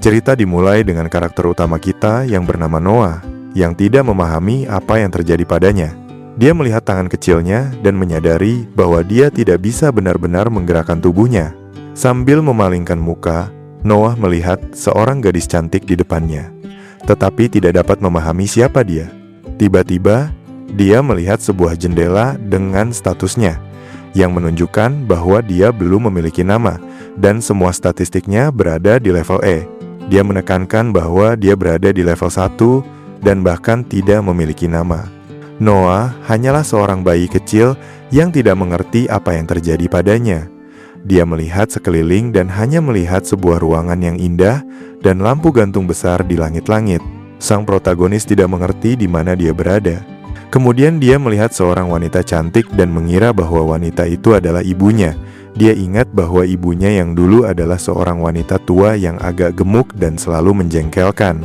Cerita dimulai dengan karakter utama kita yang bernama Noah, yang tidak memahami apa yang terjadi padanya. Dia melihat tangan kecilnya dan menyadari bahwa dia tidak bisa benar-benar menggerakkan tubuhnya. Sambil memalingkan muka, Noah melihat seorang gadis cantik di depannya, tetapi tidak dapat memahami siapa dia. Tiba-tiba, dia melihat sebuah jendela dengan statusnya, yang menunjukkan bahwa dia belum memiliki nama, dan semua statistiknya berada di level E. Dia menekankan bahwa dia berada di level 1 dan bahkan tidak memiliki nama. Noah hanyalah seorang bayi kecil yang tidak mengerti apa yang terjadi padanya. Dia melihat sekeliling dan hanya melihat sebuah ruangan yang indah dan lampu gantung besar di langit-langit. Sang protagonis tidak mengerti di mana dia berada. Kemudian dia melihat seorang wanita cantik dan mengira bahwa wanita itu adalah ibunya. Dia ingat bahwa ibunya yang dulu adalah seorang wanita tua yang agak gemuk dan selalu menjengkelkan.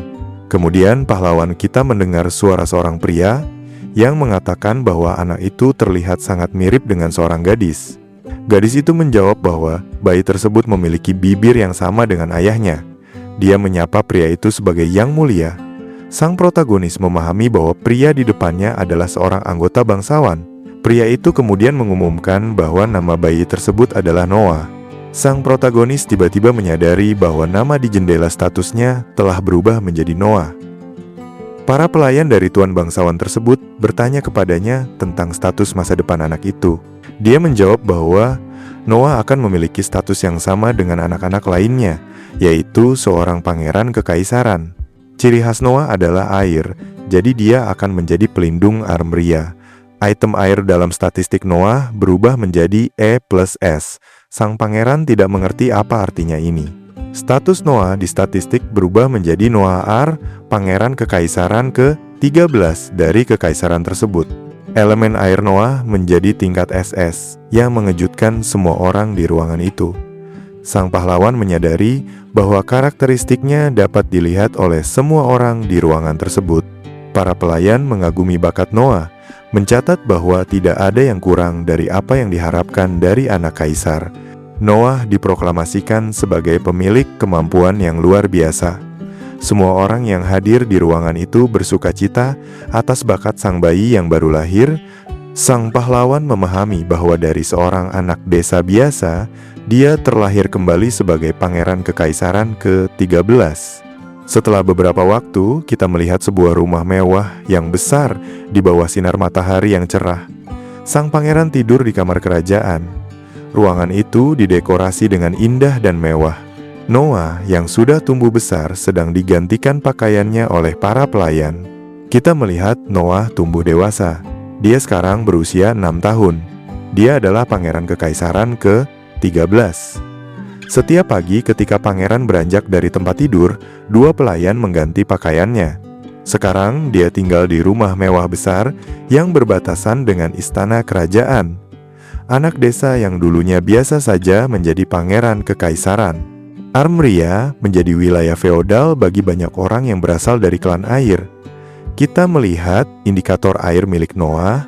Kemudian pahlawan kita mendengar suara seorang pria yang mengatakan bahwa anak itu terlihat sangat mirip dengan seorang gadis. Gadis itu menjawab bahwa bayi tersebut memiliki bibir yang sama dengan ayahnya. Dia menyapa pria itu sebagai Yang Mulia. Sang protagonis memahami bahwa pria di depannya adalah seorang anggota bangsawan. Pria itu kemudian mengumumkan bahwa nama bayi tersebut adalah Noah. Sang protagonis tiba-tiba menyadari bahwa nama di jendela statusnya telah berubah menjadi Noah. Para pelayan dari tuan bangsawan tersebut bertanya kepadanya tentang status masa depan anak itu. Dia menjawab bahwa Noah akan memiliki status yang sama dengan anak-anak lainnya, yaitu seorang pangeran kekaisaran. Ciri khas Noah adalah air, jadi dia akan menjadi pelindung Armria. Item air dalam statistik Noah berubah menjadi E+S. Sang pangeran tidak mengerti apa artinya ini. Status Noah di statistik berubah menjadi Noah Ar, pangeran kekaisaran ke-13 dari kekaisaran tersebut. Elemen air Noah menjadi tingkat SS, yang mengejutkan semua orang di ruangan itu. Sang pahlawan menyadari bahwa karakteristiknya dapat dilihat oleh semua orang di ruangan tersebut. Para pelayan mengagumi bakat Noah, mencatat bahwa tidak ada yang kurang dari apa yang diharapkan dari anak kaisar. Noah diproklamasikan sebagai pemilik kemampuan yang luar biasa. Semua orang yang hadir di ruangan itu bersukacita atas bakat sang bayi yang baru lahir. Sang pahlawan memahami bahwa dari seorang anak desa biasa, dia terlahir kembali sebagai pangeran kekaisaran ke-13. Setelah beberapa waktu, kita melihat sebuah rumah mewah yang besar di bawah sinar matahari yang cerah. Sang pangeran tidur di kamar kerajaan. Ruangan itu didekorasi dengan indah dan mewah. Noah yang sudah tumbuh besar sedang digantikan pakaiannya oleh para pelayan. Kita melihat Noah tumbuh dewasa. Dia sekarang berusia 6 tahun. Dia adalah pangeran kekaisaran ke-13. Setiap pagi ketika pangeran beranjak dari tempat tidur, dua pelayan mengganti pakaiannya. Sekarang dia tinggal di rumah mewah besar yang berbatasan dengan istana kerajaan. Anak desa yang dulunya biasa saja menjadi pangeran kekaisaran. Armria menjadi wilayah feodal bagi banyak orang yang berasal dari klan air. Kita melihat indikator air milik Noah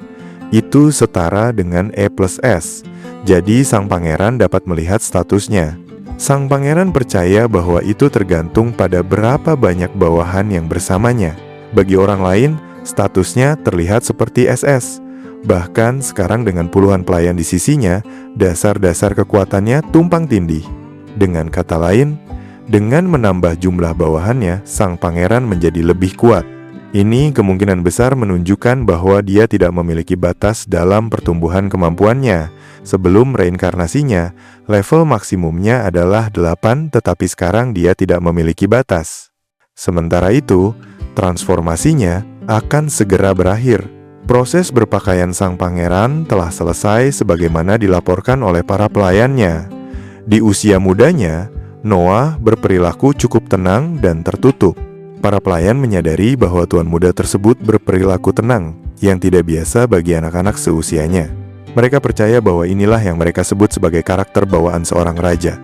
itu setara dengan E+S. Jadi sang pangeran dapat melihat statusnya. Sang pangeran percaya bahwa itu tergantung pada berapa banyak bawahan yang bersamanya. Bagi orang lain, statusnya terlihat seperti SS. Bahkan sekarang dengan puluhan pelayan di sisinya, dasar-dasar kekuatannya tumpang tindih. Dengan kata lain, dengan menambah jumlah bawahannya, sang pangeran menjadi lebih kuat. Ini kemungkinan besar menunjukkan bahwa dia tidak memiliki batas dalam pertumbuhan kemampuannya. Sebelum reinkarnasinya, level maksimumnya adalah 8, tetapi sekarang dia tidak memiliki batas. Sementara itu, transformasinya akan segera berakhir. Proses berpakaian sang pangeran telah selesai sebagaimana dilaporkan oleh para pelayannya. Di usia mudanya, Noah berperilaku cukup tenang dan tertutup. Para pelayan menyadari bahwa tuan muda tersebut berperilaku tenang, yang tidak biasa bagi anak-anak seusianya. Mereka percaya bahwa inilah yang mereka sebut sebagai karakter bawaan seorang raja.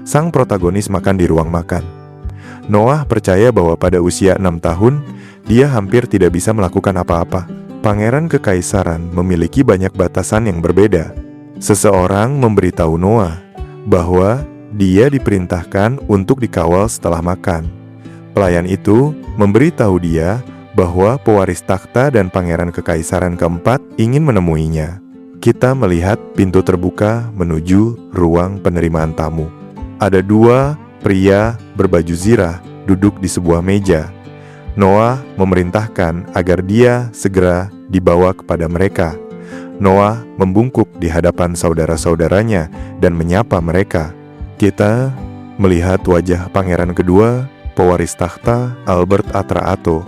Sang protagonis makan di ruang makan. Noah percaya bahwa pada usia 6 tahun, dia hampir tidak bisa melakukan apa-apa. Pangeran kekaisaran memiliki banyak batasan yang berbeda. Seseorang memberitahu Noah bahwa Dia diperintahkan untuk dikawal setelah makan. Pelayan itu memberitahu dia bahwa pewaris takhta dan pangeran kekaisaran keempat ingin menemuinya. Kita melihat pintu terbuka menuju ruang penerimaan tamu. Ada dua pria berbaju zirah duduk di sebuah meja. Noah memerintahkan agar dia segera dibawa kepada mereka. Noah membungkuk di hadapan saudara-saudaranya dan menyapa mereka. Kita melihat wajah pangeran kedua, pewaris takhta Albert Atraato.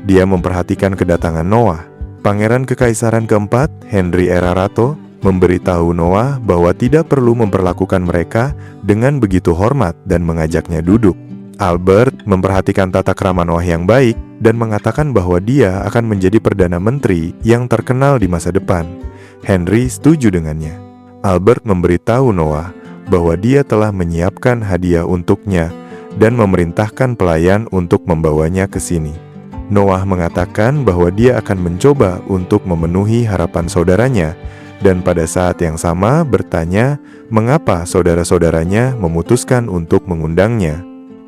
Dia memperhatikan kedatangan Noah. Pangeran kekaisaran keempat, Henry Erarato, memberitahu Noah bahwa tidak perlu memperlakukan mereka dengan begitu hormat dan mengajaknya duduk. Albert memperhatikan tata krama Noah yang baik dan mengatakan bahwa dia akan menjadi Perdana Menteri yang terkenal di masa depan. Henry setuju dengannya. Albert memberitahu Noah bahwa dia telah menyiapkan hadiah untuknya dan memerintahkan pelayan untuk membawanya ke sini. Noah mengatakan bahwa dia akan mencoba untuk memenuhi harapan saudaranya dan pada saat yang sama bertanya mengapa saudara-saudaranya memutuskan untuk mengundangnya.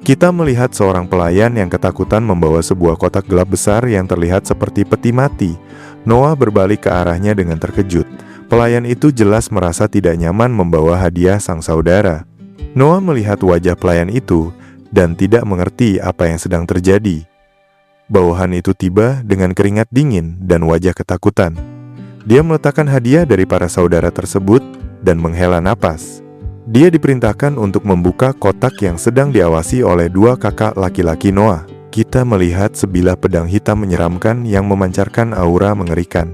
Kita melihat seorang pelayan yang ketakutan membawa sebuah kotak gelap besar yang terlihat seperti peti mati. Noah berbalik ke arahnya dengan terkejut. Pelayan itu jelas merasa tidak nyaman membawa hadiah sang saudara. Noah melihat wajah pelayan itu dan tidak mengerti apa yang sedang terjadi. Bawahan itu tiba dengan keringat dingin dan wajah ketakutan. Dia meletakkan hadiah dari para saudara tersebut dan menghela napas. Dia diperintahkan untuk membuka kotak yang sedang diawasi oleh dua kakak laki-laki Noah. Kita melihat sebilah pedang hitam menyeramkan yang memancarkan aura mengerikan.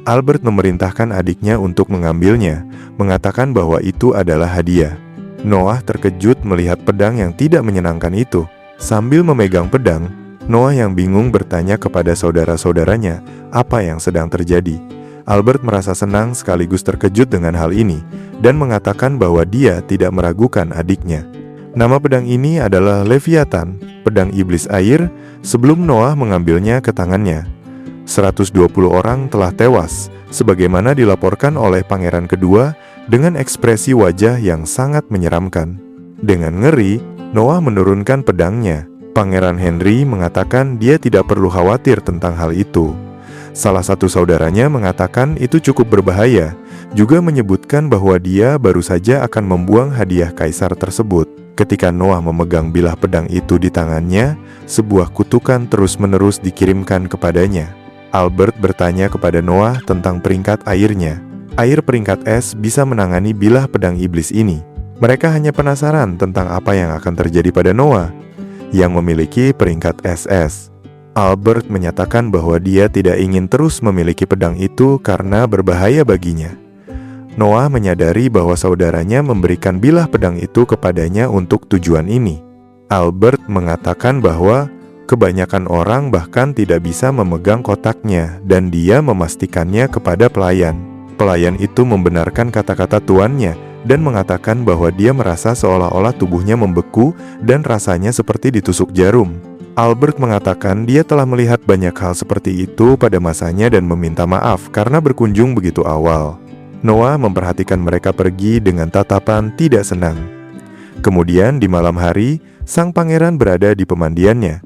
Albert memerintahkan adiknya untuk mengambilnya, mengatakan bahwa itu adalah hadiah. Noah terkejut melihat pedang yang tidak menyenangkan itu. Sambil memegang pedang, Noah yang bingung bertanya kepada saudara-saudaranya apa yang sedang terjadi. Albert merasa senang sekaligus terkejut dengan hal ini dan mengatakan bahwa dia tidak meragukan adiknya. Nama pedang ini adalah Leviathan, pedang iblis air, sebelum Noah mengambilnya ke tangannya. 120 orang telah tewas, sebagaimana dilaporkan oleh pangeran kedua dengan ekspresi wajah yang sangat menyeramkan. Dengan ngeri, Noah menurunkan pedangnya. Pangeran Henry mengatakan dia tidak perlu khawatir tentang hal itu. Salah satu saudaranya mengatakan itu cukup berbahaya, juga menyebutkan bahwa dia baru saja akan membuang hadiah kaisar tersebut. Ketika Noah memegang bilah pedang itu di tangannya, sebuah kutukan terus-menerus dikirimkan kepadanya. Albert bertanya kepada Noah tentang peringkat airnya. Air peringkat es bisa menangani bilah pedang iblis ini. Mereka hanya penasaran tentang apa yang akan terjadi pada Noah, yang memiliki peringkat SS. Albert menyatakan bahwa dia tidak ingin terus memiliki pedang itu karena berbahaya baginya. Noah menyadari bahwa saudaranya memberikan bilah pedang itu kepadanya untuk tujuan ini. Albert mengatakan bahwa kebanyakan orang bahkan tidak bisa memegang kotaknya dan dia memastikannya kepada pelayan. Pelayan itu membenarkan kata-kata tuannya dan mengatakan bahwa dia merasa seolah-olah tubuhnya membeku dan rasanya seperti ditusuk jarum. Albert mengatakan dia telah melihat banyak hal seperti itu pada masanya dan meminta maaf karena berkunjung begitu awal. Noah memperhatikan mereka pergi dengan tatapan tidak senang. Kemudian di malam hari, sang pangeran berada di pemandiannya.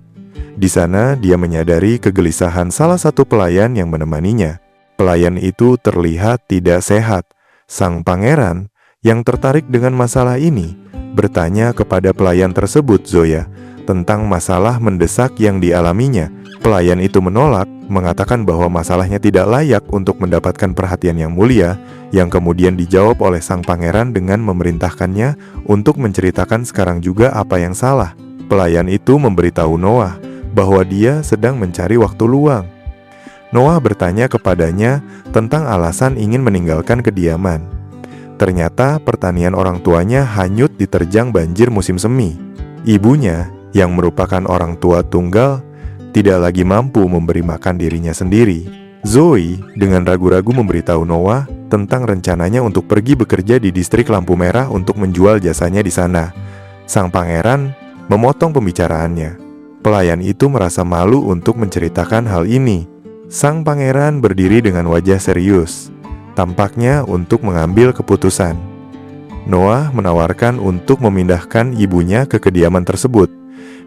Di sana dia menyadari kegelisahan salah satu pelayan yang menemaninya. Pelayan itu terlihat tidak sehat. Sang pangeran yang tertarik dengan masalah ini bertanya kepada pelayan tersebut, Zoya, tentang masalah mendesak yang dialaminya. Pelayan itu menolak, mengatakan bahwa masalahnya tidak layak untuk mendapatkan perhatian yang mulia, yang kemudian dijawab oleh sang pangeran dengan memerintahkannya untuk menceritakan sekarang juga apa yang salah. Pelayan itu memberitahu Noah bahwa dia sedang mencari waktu luang. Noah bertanya kepadanya tentang alasan ingin meninggalkan kediaman. Ternyata pertanian orang tuanya hanyut diterjang banjir musim semi. Ibunya, yang merupakan orang tua tunggal, tidak lagi mampu memberi makan dirinya sendiri. Zoe dengan ragu-ragu memberitahu Noah tentang rencananya untuk pergi bekerja di distrik lampu merah untuk menjual jasanya di sana. Sang pangeran memotong pembicaraannya. Pelayan itu merasa malu untuk menceritakan hal ini. Sang pangeran berdiri dengan wajah serius, tampaknya untuk mengambil keputusan. Noah menawarkan untuk memindahkan ibunya ke kediaman tersebut.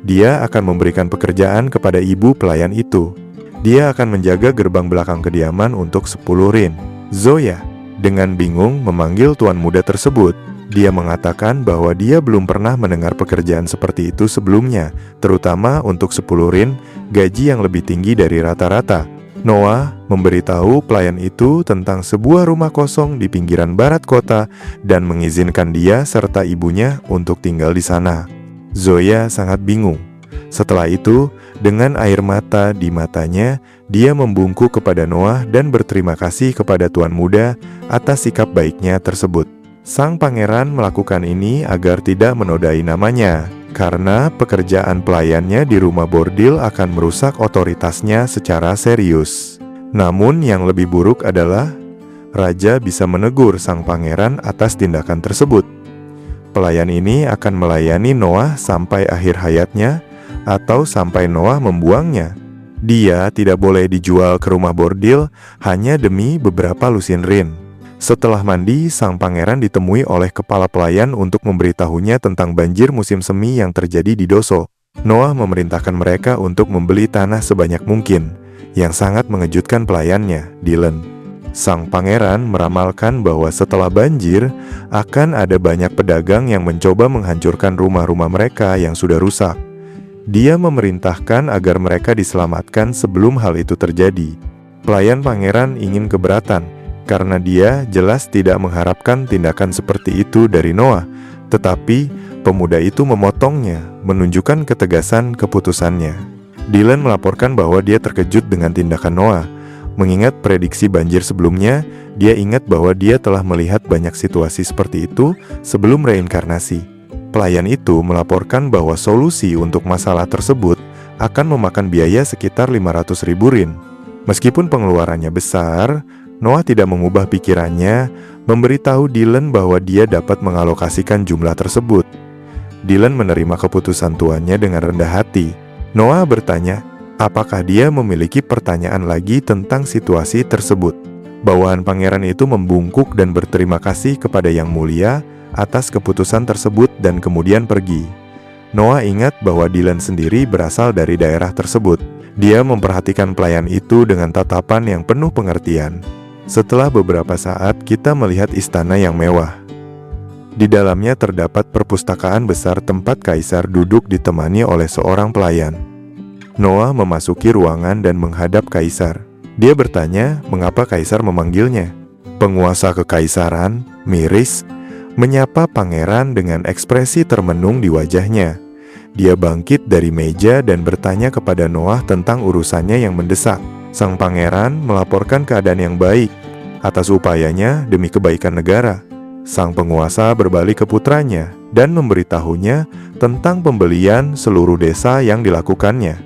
Dia akan memberikan pekerjaan kepada ibu pelayan itu. Dia akan menjaga gerbang belakang kediaman untuk 10 rin. Zoya dengan bingung memanggil tuan muda tersebut. Dia mengatakan bahwa dia belum pernah mendengar pekerjaan seperti itu sebelumnya, terutama untuk 10 rin, gaji yang lebih tinggi dari rata-rata. Noah memberitahu pelayan itu tentang sebuah rumah kosong di pinggiran barat kota dan mengizinkan dia serta ibunya untuk tinggal di sana. Zoya sangat bingung. Setelah itu, dengan air mata di matanya, dia membungkuk kepada Noah dan berterima kasih kepada tuan muda atas sikap baiknya tersebut. Sang pangeran melakukan ini agar tidak menodai namanya, karena pekerjaan pelayannya di rumah bordil akan merusak otoritasnya secara serius. Namun yang lebih buruk adalah, raja bisa menegur sang pangeran atas tindakan tersebut. Pelayan ini akan melayani Noah sampai akhir hayatnya, atau sampai Noah membuangnya. Dia tidak boleh dijual ke rumah bordil hanya demi beberapa lusin rin. Setelah mandi, sang pangeran ditemui oleh kepala pelayan untuk memberitahunya tentang banjir musim semi yang terjadi di Doso. Noah memerintahkan mereka untuk membeli tanah sebanyak mungkin, yang sangat mengejutkan pelayannya, Dylan. Sang pangeran meramalkan bahwa setelah banjir, akan ada banyak pedagang yang mencoba menghancurkan rumah-rumah mereka yang sudah rusak. Dia memerintahkan agar mereka diselamatkan sebelum hal itu terjadi. Pelayan pangeran ingin keberatan, karena dia jelas tidak mengharapkan tindakan seperti itu dari Noah, tetapi pemuda itu memotongnya, menunjukkan ketegasan keputusannya. Dylan melaporkan bahwa dia terkejut dengan tindakan Noah. Mengingat prediksi banjir sebelumnya, dia ingat bahwa dia telah melihat banyak situasi seperti itu sebelum reinkarnasi. Pelayan itu melaporkan bahwa solusi untuk masalah tersebut akan memakan biaya sekitar 500.000 rin. Meskipun pengeluarannya besar, Noah tidak mengubah pikirannya, memberitahu Dylan bahwa dia dapat mengalokasikan jumlah tersebut. Dylan menerima keputusan tuannya dengan rendah hati. Noah bertanya, apakah dia memiliki pertanyaan lagi tentang situasi tersebut. Bawahan pangeran itu membungkuk dan berterima kasih kepada Yang Mulia atas keputusan tersebut dan kemudian pergi. Noah ingat bahwa Dylan sendiri berasal dari daerah tersebut. Dia memperhatikan pelayan itu dengan tatapan yang penuh pengertian. Setelah beberapa saat, kita melihat istana yang mewah. Di dalamnya terdapat perpustakaan besar tempat kaisar duduk ditemani oleh seorang pelayan. Noah memasuki ruangan dan menghadap kaisar. Dia bertanya mengapa kaisar memanggilnya. Penguasa kekaisaran, miris, menyapa pangeran dengan ekspresi termenung di wajahnya. Dia bangkit dari meja dan bertanya kepada Noah tentang urusannya yang mendesak. Sang pangeran melaporkan keadaan yang baik atas upayanya demi kebaikan negara. Sang penguasa berbalik ke putranya dan memberitahunya tentang pembelian seluruh desa yang dilakukannya.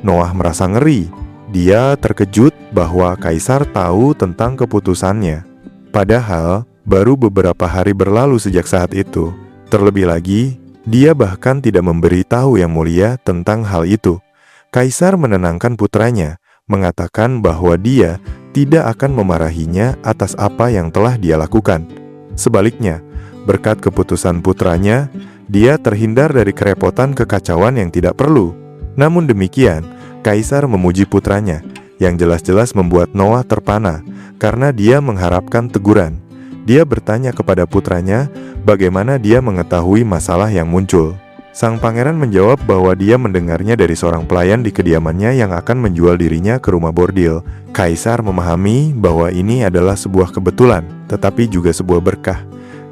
Noah merasa ngeri. Dia terkejut bahwa kaisar tahu tentang keputusannya. Padahal, baru beberapa hari berlalu sejak saat itu. Terlebih lagi, dia bahkan tidak memberitahu Yang Mulia tentang hal itu. Kaisar menenangkan putranya, mengatakan bahwa dia tidak akan memarahinya atas apa yang telah dia lakukan. Sebaliknya, berkat keputusan putranya, dia terhindar dari kerepotan kekacauan yang tidak perlu. Namun demikian, Kaisar memuji putranya, yang jelas-jelas membuat Noah terpana, karena dia mengharapkan teguran. Dia bertanya kepada putranya bagaimana dia mengetahui masalah yang muncul. Sang pangeran menjawab bahwa dia mendengarnya dari seorang pelayan di kediamannya yang akan menjual dirinya ke rumah bordil. Kaisar memahami bahwa ini adalah sebuah kebetulan, tetapi juga sebuah berkah.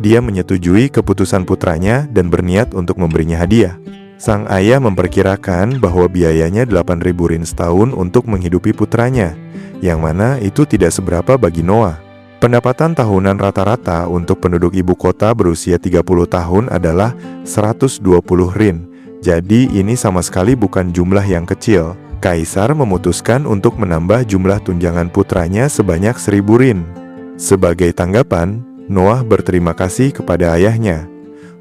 Dia menyetujui keputusan putranya dan berniat untuk memberinya hadiah. Sang ayah memperkirakan bahwa biayanya 8.000 rin setahun untuk menghidupi putranya, yang mana itu tidak seberapa bagi Noah. Pendapatan tahunan rata-rata untuk penduduk ibu kota berusia 30 tahun adalah 120 rin. Jadi ini sama sekali bukan jumlah yang kecil. Kaisar memutuskan untuk menambah jumlah tunjangan putranya sebanyak 1.000 rin. Sebagai tanggapan, Noah berterima kasih kepada ayahnya.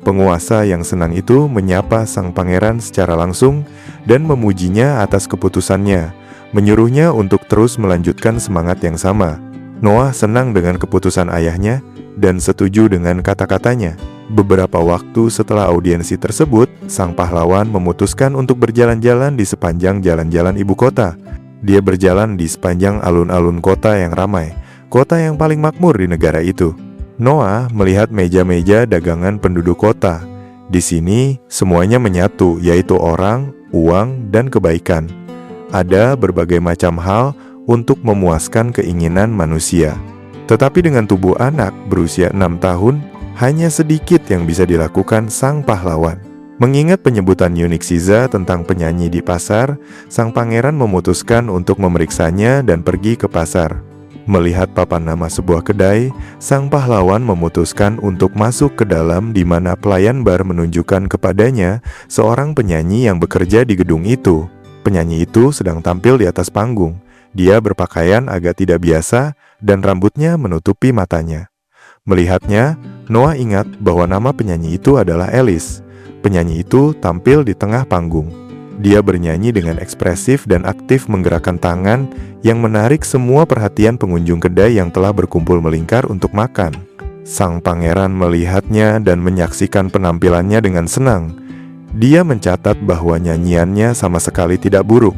Penguasa yang senang itu menyapa sang pangeran secara langsung dan memujinya atas keputusannya, menyuruhnya untuk terus melanjutkan semangat yang sama. Noah senang dengan keputusan ayahnya. dan setuju dengan kata-katanya. Beberapa waktu setelah audiensi tersebut, sang pahlawan memutuskan untuk berjalan-jalan di sepanjang jalan-jalan ibu kota. Dia berjalan di sepanjang alun-alun kota yang ramai, kota yang paling makmur di negara itu. Noah melihat meja-meja dagangan penduduk kota. Di sini semuanya menyatu, yaitu orang, uang, dan kebaikan. Ada berbagai macam hal untuk memuaskan keinginan manusia. Tetapi dengan tubuh anak berusia 6 tahun, hanya sedikit yang bisa dilakukan sang pahlawan. Mengingat penyebutan Unixiza tentang penyanyi di pasar, sang pangeran memutuskan untuk memeriksanya dan pergi ke pasar. Melihat papan nama sebuah kedai, sang pahlawan memutuskan untuk masuk ke dalam, di mana pelayan bar menunjukkan kepadanya seorang penyanyi yang bekerja di gedung itu. Penyanyi itu sedang tampil di atas panggung. Dia berpakaian agak tidak biasa dan rambutnya menutupi matanya. Melihatnya, Noah ingat bahwa nama penyanyi itu adalah Alice. Penyanyi itu tampil di tengah panggung. Dia bernyanyi dengan ekspresif dan aktif menggerakkan tangan yang menarik semua perhatian pengunjung kedai yang telah berkumpul melingkar untuk makan. Sang pangeran melihatnya dan menyaksikan penampilannya dengan senang. Dia mencatat bahwa nyanyiannya sama sekali tidak buruk.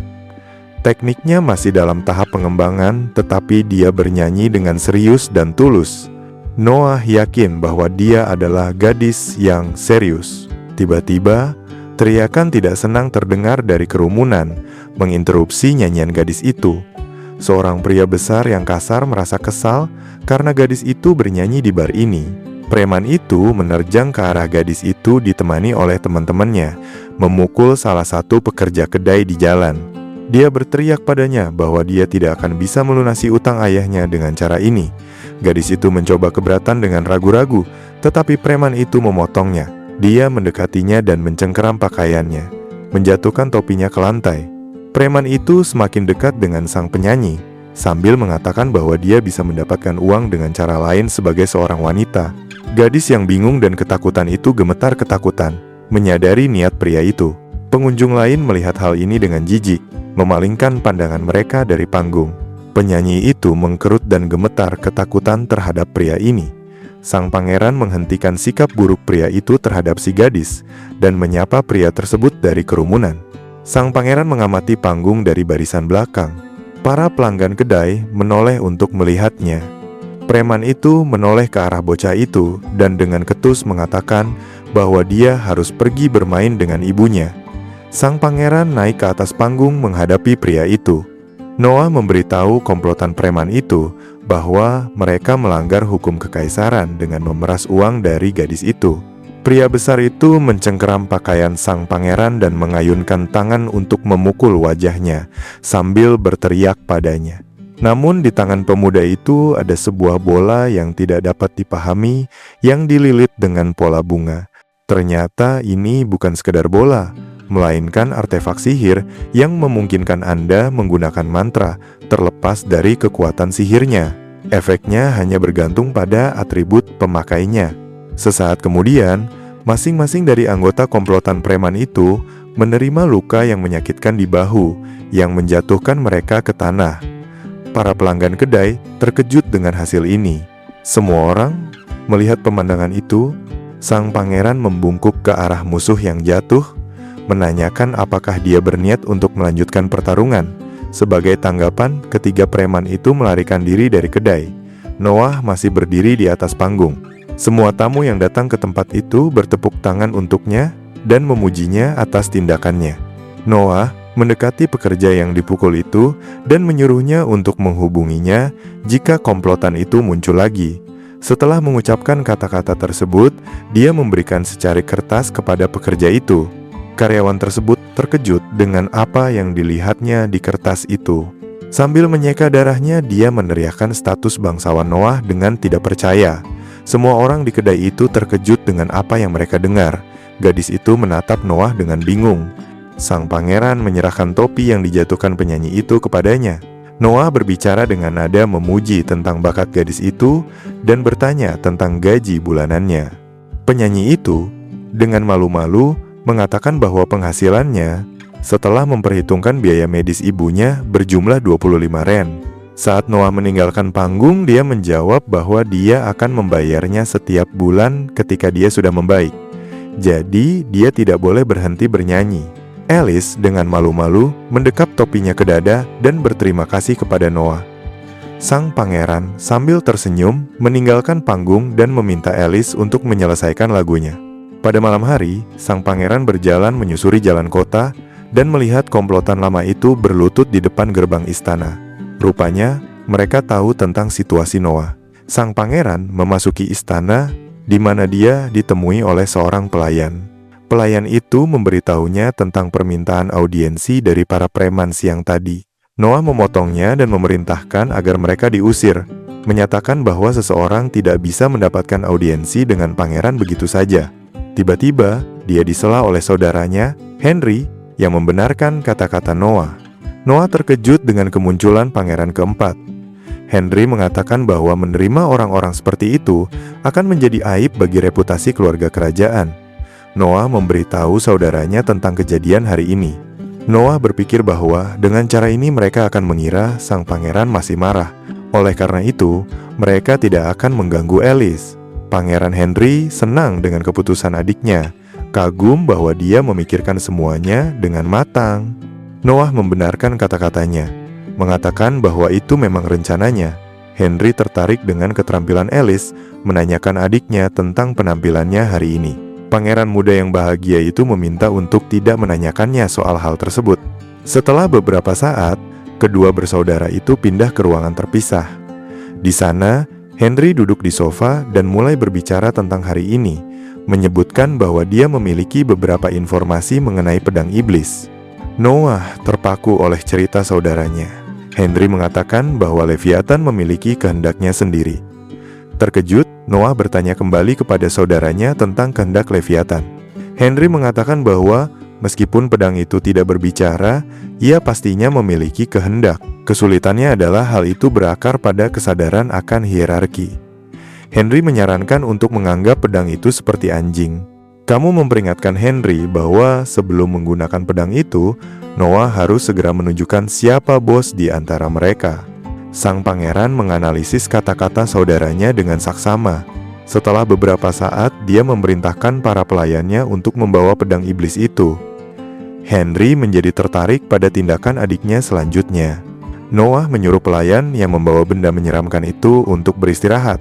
Tekniknya masih dalam tahap pengembangan, tetapi dia bernyanyi dengan serius dan tulus. Noah yakin bahwa dia adalah gadis yang serius. Tiba-tiba, teriakan tidak senang terdengar dari kerumunan, menginterupsi nyanyian gadis itu. Seorang pria besar yang kasar merasa kesal karena gadis itu bernyanyi di bar ini. Preman itu menerjang ke arah gadis itu ditemani oleh teman-temannya, memukul salah satu pekerja kedai di jalan. Dia berteriak padanya bahwa dia tidak akan bisa melunasi utang ayahnya dengan cara ini. Gadis itu mencoba keberatan dengan ragu-ragu, tetapi preman itu memotongnya. Dia mendekatinya dan mencengkeram pakaiannya, menjatuhkan topinya ke lantai. Preman itu semakin dekat dengan sang penyanyi, sambil mengatakan bahwa dia bisa mendapatkan uang dengan cara lain sebagai seorang wanita. Gadis yang bingung dan ketakutan itu gemetar ketakutan, menyadari niat pria itu. Pengunjung lain melihat hal ini dengan jijik, memalingkan pandangan mereka dari panggung. Penyanyi itu mengkerut dan gemetar ketakutan terhadap pria ini. Sang pangeran menghentikan sikap buruk pria itu terhadap si gadis dan menyapa pria tersebut dari kerumunan. Sang pangeran mengamati panggung dari barisan belakang. Para pelanggan kedai menoleh untuk melihatnya. Preman itu menoleh ke arah bocah itu dan dengan ketus mengatakan bahwa dia harus pergi bermain dengan ibunya. Sang pangeran naik ke atas panggung menghadapi pria itu. Noah memberitahu komplotan preman itu bahwa mereka melanggar hukum kekaisaran dengan memeras uang dari gadis itu. Pria besar itu mencengkeram pakaian sang pangeran dan mengayunkan tangan untuk memukul wajahnya sambil berteriak padanya. Namun di tangan pemuda itu ada sebuah bola yang tidak dapat dipahami yang dililit dengan pola bunga. Ternyata ini bukan sekedar bola, melainkan artefak sihir yang memungkinkan Anda menggunakan mantra terlepas dari kekuatan sihirnya. Efeknya hanya bergantung pada atribut pemakainya. Sesaat kemudian, masing-masing dari anggota komplotan preman itu menerima luka yang menyakitkan di bahu yang menjatuhkan mereka ke tanah. Para pelanggan kedai terkejut dengan hasil ini. Semua orang melihat pemandangan itu. Sang pangeran membungkuk ke arah musuh yang jatuh, menanyakan apakah dia berniat untuk melanjutkan pertarungan. Sebagai tanggapan, ketiga preman itu melarikan diri dari kedai. Noah masih berdiri di atas panggung. Semua tamu yang datang ke tempat itu bertepuk tangan untuknya dan memujinya atas tindakannya. Noah mendekati pekerja yang dipukul itu dan menyuruhnya untuk menghubunginya jika komplotan itu muncul lagi. Setelah mengucapkan kata-kata tersebut, dia memberikan secari kertas kepada pekerja itu. Karyawan tersebut terkejut dengan apa yang dilihatnya di kertas itu. Sambil menyeka darahnya, dia meneriakkan status bangsawan Noah dengan tidak percaya. Semua orang di kedai itu terkejut dengan apa yang mereka dengar. Gadis itu menatap Noah dengan bingung. Sang pangeran menyerahkan topi yang dijatuhkan penyanyi itu kepadanya. Noah berbicara dengan nada memuji tentang bakat gadis itu dan bertanya tentang gaji bulanannya. Penyanyi itu dengan malu-malu mengatakan bahwa penghasilannya setelah memperhitungkan biaya medis ibunya berjumlah 25 ren. Saat Noah meninggalkan panggung, dia menjawab bahwa dia akan membayarnya setiap bulan ketika dia sudah membaik. Jadi, dia tidak boleh berhenti bernyanyi. Alice dengan malu-malu mendekap topinya ke dada dan berterima kasih kepada Noah. Sang pangeran sambil tersenyum meninggalkan panggung dan meminta Alice untuk menyelesaikan lagunya. Pada malam hari, sang pangeran berjalan menyusuri jalan kota dan melihat komplotan lama itu berlutut di depan gerbang istana. Rupanya, mereka tahu tentang situasi Noah. Sang pangeran memasuki istana di mana dia ditemui oleh seorang pelayan. Pelayan itu memberitahunya tentang permintaan audiensi dari para preman siang tadi. Noah memotongnya dan memerintahkan agar mereka diusir, menyatakan bahwa seseorang tidak bisa mendapatkan audiensi dengan pangeran begitu saja. Tiba-tiba, dia disela oleh saudaranya, Henry, yang membenarkan kata-kata Noah. Noah terkejut dengan kemunculan pangeran keempat. Henry mengatakan bahwa menerima orang-orang seperti itu akan menjadi aib bagi reputasi keluarga kerajaan. Noah memberitahu saudaranya tentang kejadian hari ini. Noah berpikir bahwa dengan cara ini mereka akan mengira sang pangeran masih marah. Oleh karena itu, mereka tidak akan mengganggu Alice. Pangeran Henry senang dengan keputusan adiknya, kagum bahwa dia memikirkan semuanya dengan matang. Noah membenarkan kata-katanya, mengatakan bahwa itu memang rencananya. Henry tertarik dengan keterampilan Alice, menanyakan adiknya tentang penampilannya hari ini. Pangeran muda yang bahagia itu meminta untuk tidak menanyakannya soal hal tersebut. Setelah beberapa saat, kedua bersaudara itu pindah ke ruangan terpisah. Di sana, Henry duduk di sofa dan mulai berbicara tentang hari ini, menyebutkan bahwa dia memiliki beberapa informasi mengenai pedang iblis. Noah terpaku oleh cerita saudaranya. Henry mengatakan bahwa Leviathan memiliki kehendaknya sendiri. Terkejut, Noah bertanya kembali kepada saudaranya tentang kehendak Leviathan. Henry mengatakan bahwa meskipun pedang itu tidak berbicara, ia pastinya memiliki kehendak. Kesulitannya adalah hal itu berakar pada kesadaran akan hierarki. Henry menyarankan untuk menganggap pedang itu seperti anjing. Kamu memperingatkan Henry bahwa sebelum menggunakan pedang itu, Noah harus segera menunjukkan siapa bos di antara mereka. Sang pangeran menganalisis kata-kata saudaranya dengan saksama. Setelah beberapa saat, dia memerintahkan para pelayannya untuk membawa pedang iblis itu. Henry menjadi tertarik pada tindakan adiknya selanjutnya. Noah menyuruh pelayan yang membawa benda menyeramkan itu untuk beristirahat.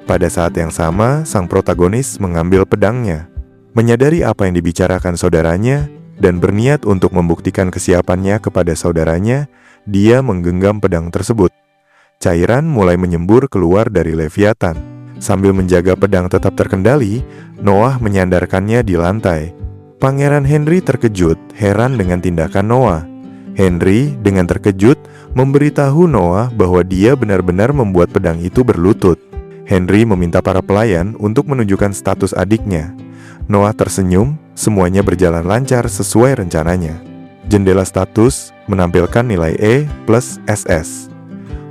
Pada saat yang sama, sang protagonis mengambil pedangnya. Menyadari apa yang dibicarakan saudaranya dan berniat untuk membuktikan kesiapannya kepada saudaranya, dia menggenggam pedang tersebut. Cairan mulai menyembur keluar dari Leviathan. Sambil menjaga pedang tetap terkendali, Noah menyandarkannya di lantai. Pangeran Henry terkejut, heran dengan tindakan Noah. Henry dengan terkejut memberitahu Noah bahwa dia benar-benar membuat pedang itu berlutut. Henry meminta para pelayan untuk menunjukkan status adiknya. Noah tersenyum, semuanya berjalan lancar sesuai rencananya. Jendela status menampilkan nilai E plus SS.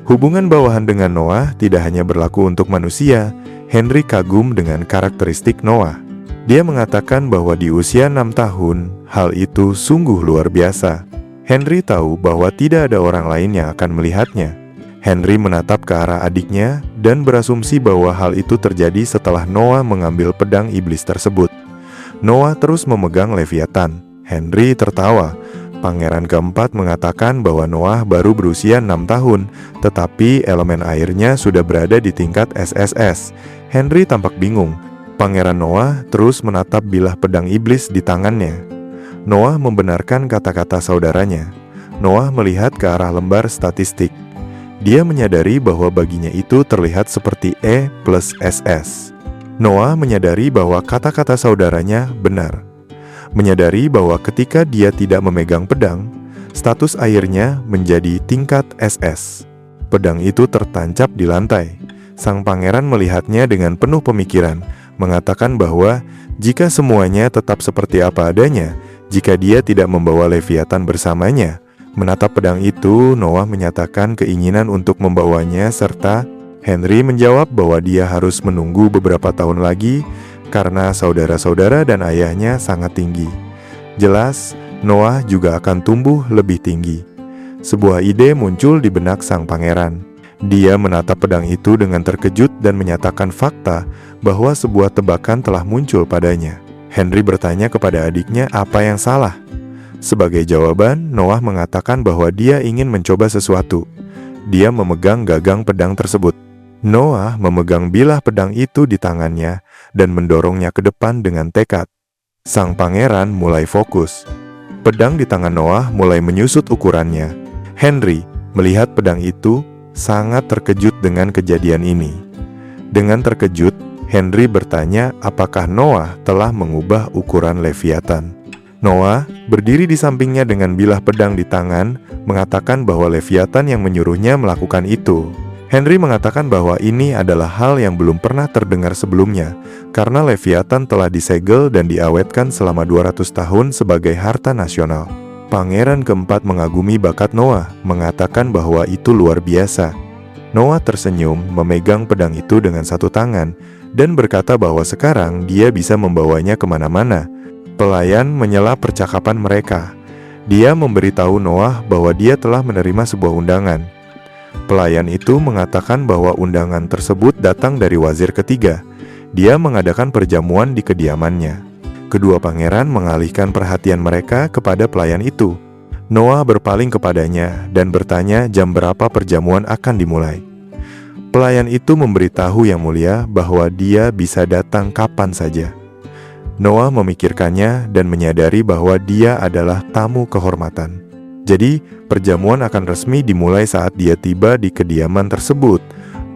Hubungan bawahan dengan Noah tidak hanya berlaku untuk manusia. Henry kagum dengan karakteristik Noah. Dia mengatakan bahwa di usia 6 tahun, hal itu sungguh luar biasa. Henry tahu bahwa tidak ada orang lain yang akan melihatnya. Henry menatap ke arah adiknya dan berasumsi bahwa hal itu terjadi setelah Noah mengambil pedang iblis tersebut. Noah terus memegang Leviathan. Henry tertawa. Pangeran keempat mengatakan bahwa Noah baru berusia 6 tahun, tetapi elemen airnya sudah berada di tingkat SSS. Henry tampak bingung. Pangeran Noah terus menatap bilah pedang iblis di tangannya. Noah membenarkan kata-kata saudaranya. Noah melihat ke arah lembar statistik. Dia menyadari bahwa baginya itu terlihat seperti E plus SS. Noah menyadari bahwa kata-kata saudaranya benar. Menyadari bahwa ketika dia tidak memegang pedang, status airnya menjadi tingkat SS. Pedang itu tertancap di lantai. Sang pangeran melihatnya dengan penuh pemikiran, mengatakan bahwa jika semuanya tetap seperti apa adanya, jika dia tidak membawa Leviathan bersamanya. Menatap pedang itu, Noah menyatakan keinginan untuk membawanya serta Henry menjawab bahwa dia harus menunggu beberapa tahun lagi karena saudara-saudara dan ayahnya sangat tinggi. Jelas, Noah juga akan tumbuh lebih tinggi. Sebuah ide muncul di benak sang pangeran. Dia menatap pedang itu dengan terkejut dan menyatakan fakta bahwa sebuah tebakan telah muncul padanya. Henry bertanya kepada adiknya apa yang salah. Sebagai jawaban, Noah mengatakan bahwa dia ingin mencoba sesuatu. Dia memegang gagang pedang tersebut. Noah memegang bilah pedang itu di tangannya dan mendorongnya ke depan dengan tekad. Sang pangeran mulai fokus. Pedang di tangan Noah mulai menyusut ukurannya. Henry melihat pedang itu sangat terkejut dengan kejadian ini. Dengan terkejut, Henry bertanya apakah Noah telah mengubah ukuran Leviathan. Noah berdiri di sampingnya dengan bilah pedang di tangan, mengatakan bahwa Leviathan yang menyuruhnya melakukan itu. Henry mengatakan bahwa ini adalah hal yang belum pernah terdengar sebelumnya, karena Leviathan telah disegel dan diawetkan selama 200 tahun sebagai harta nasional. Pangeran keempat mengagumi bakat Noah, mengatakan bahwa itu luar biasa. Noah tersenyum, memegang pedang itu dengan satu tangan, dan berkata bahwa sekarang dia bisa membawanya kemana-mana. Pelayan menyela percakapan mereka. Dia memberitahu Noah bahwa dia telah menerima sebuah undangan. Pelayan itu mengatakan bahwa undangan tersebut datang dari wazir ketiga. Dia mengadakan perjamuan di kediamannya. Kedua pangeran mengalihkan perhatian mereka kepada pelayan itu. Noah berpaling kepadanya dan bertanya jam berapa perjamuan akan dimulai. Pelayan itu memberitahu Yang Mulia bahwa dia bisa datang kapan saja. Noah memikirkannya dan menyadari bahwa dia adalah tamu kehormatan. Jadi, perjamuan akan resmi dimulai saat dia tiba di kediaman tersebut.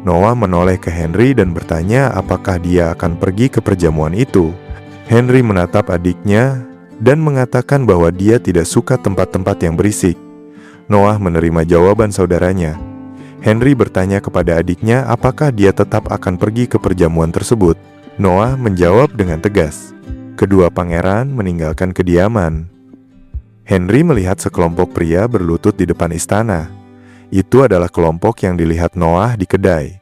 Noah menoleh ke Henry dan bertanya apakah dia akan pergi ke perjamuan itu. Henry menatap adiknya dan mengatakan bahwa dia tidak suka tempat-tempat yang berisik. Noah menerima jawaban saudaranya. Henry bertanya kepada adiknya apakah dia tetap akan pergi ke perjamuan tersebut. Noah menjawab dengan tegas. Kedua pangeran meninggalkan kediaman. Henry melihat sekelompok pria berlutut di depan istana. Itu adalah kelompok yang dilihat Noah di kedai.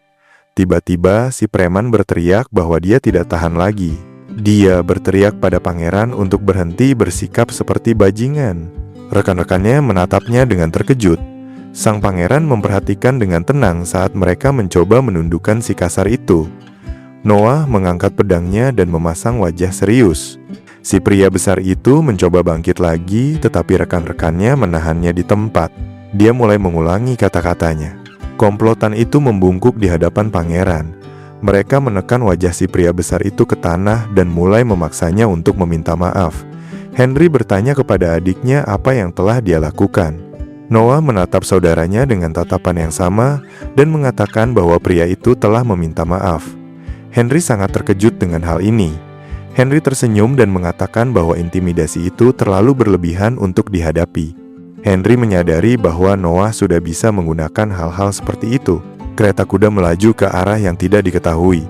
Tiba-tiba si preman berteriak bahwa dia tidak tahan lagi. Dia berteriak pada pangeran untuk berhenti bersikap seperti bajingan. Rekan-rekannya menatapnya dengan terkejut. Sang pangeran memperhatikan dengan tenang saat mereka mencoba menundukkan si kasar itu. Noah mengangkat pedangnya dan memasang wajah serius. Si pria besar itu mencoba bangkit lagi, tetapi rekan-rekannya menahannya di tempat. Dia mulai mengulangi kata-katanya. Komplotan itu membungkuk di hadapan pangeran. Mereka menekan wajah si pria besar itu ke tanah dan mulai memaksanya untuk meminta maaf. Henry bertanya kepada adiknya apa yang telah dia lakukan. Noah menatap saudaranya dengan tatapan yang sama dan mengatakan bahwa pria itu telah meminta maaf. Henry sangat terkejut dengan hal ini. Henry tersenyum dan mengatakan bahwa intimidasi itu terlalu berlebihan untuk dihadapi. Henry menyadari bahwa Noah sudah bisa menggunakan hal-hal seperti itu. Kereta kuda melaju ke arah yang tidak diketahui.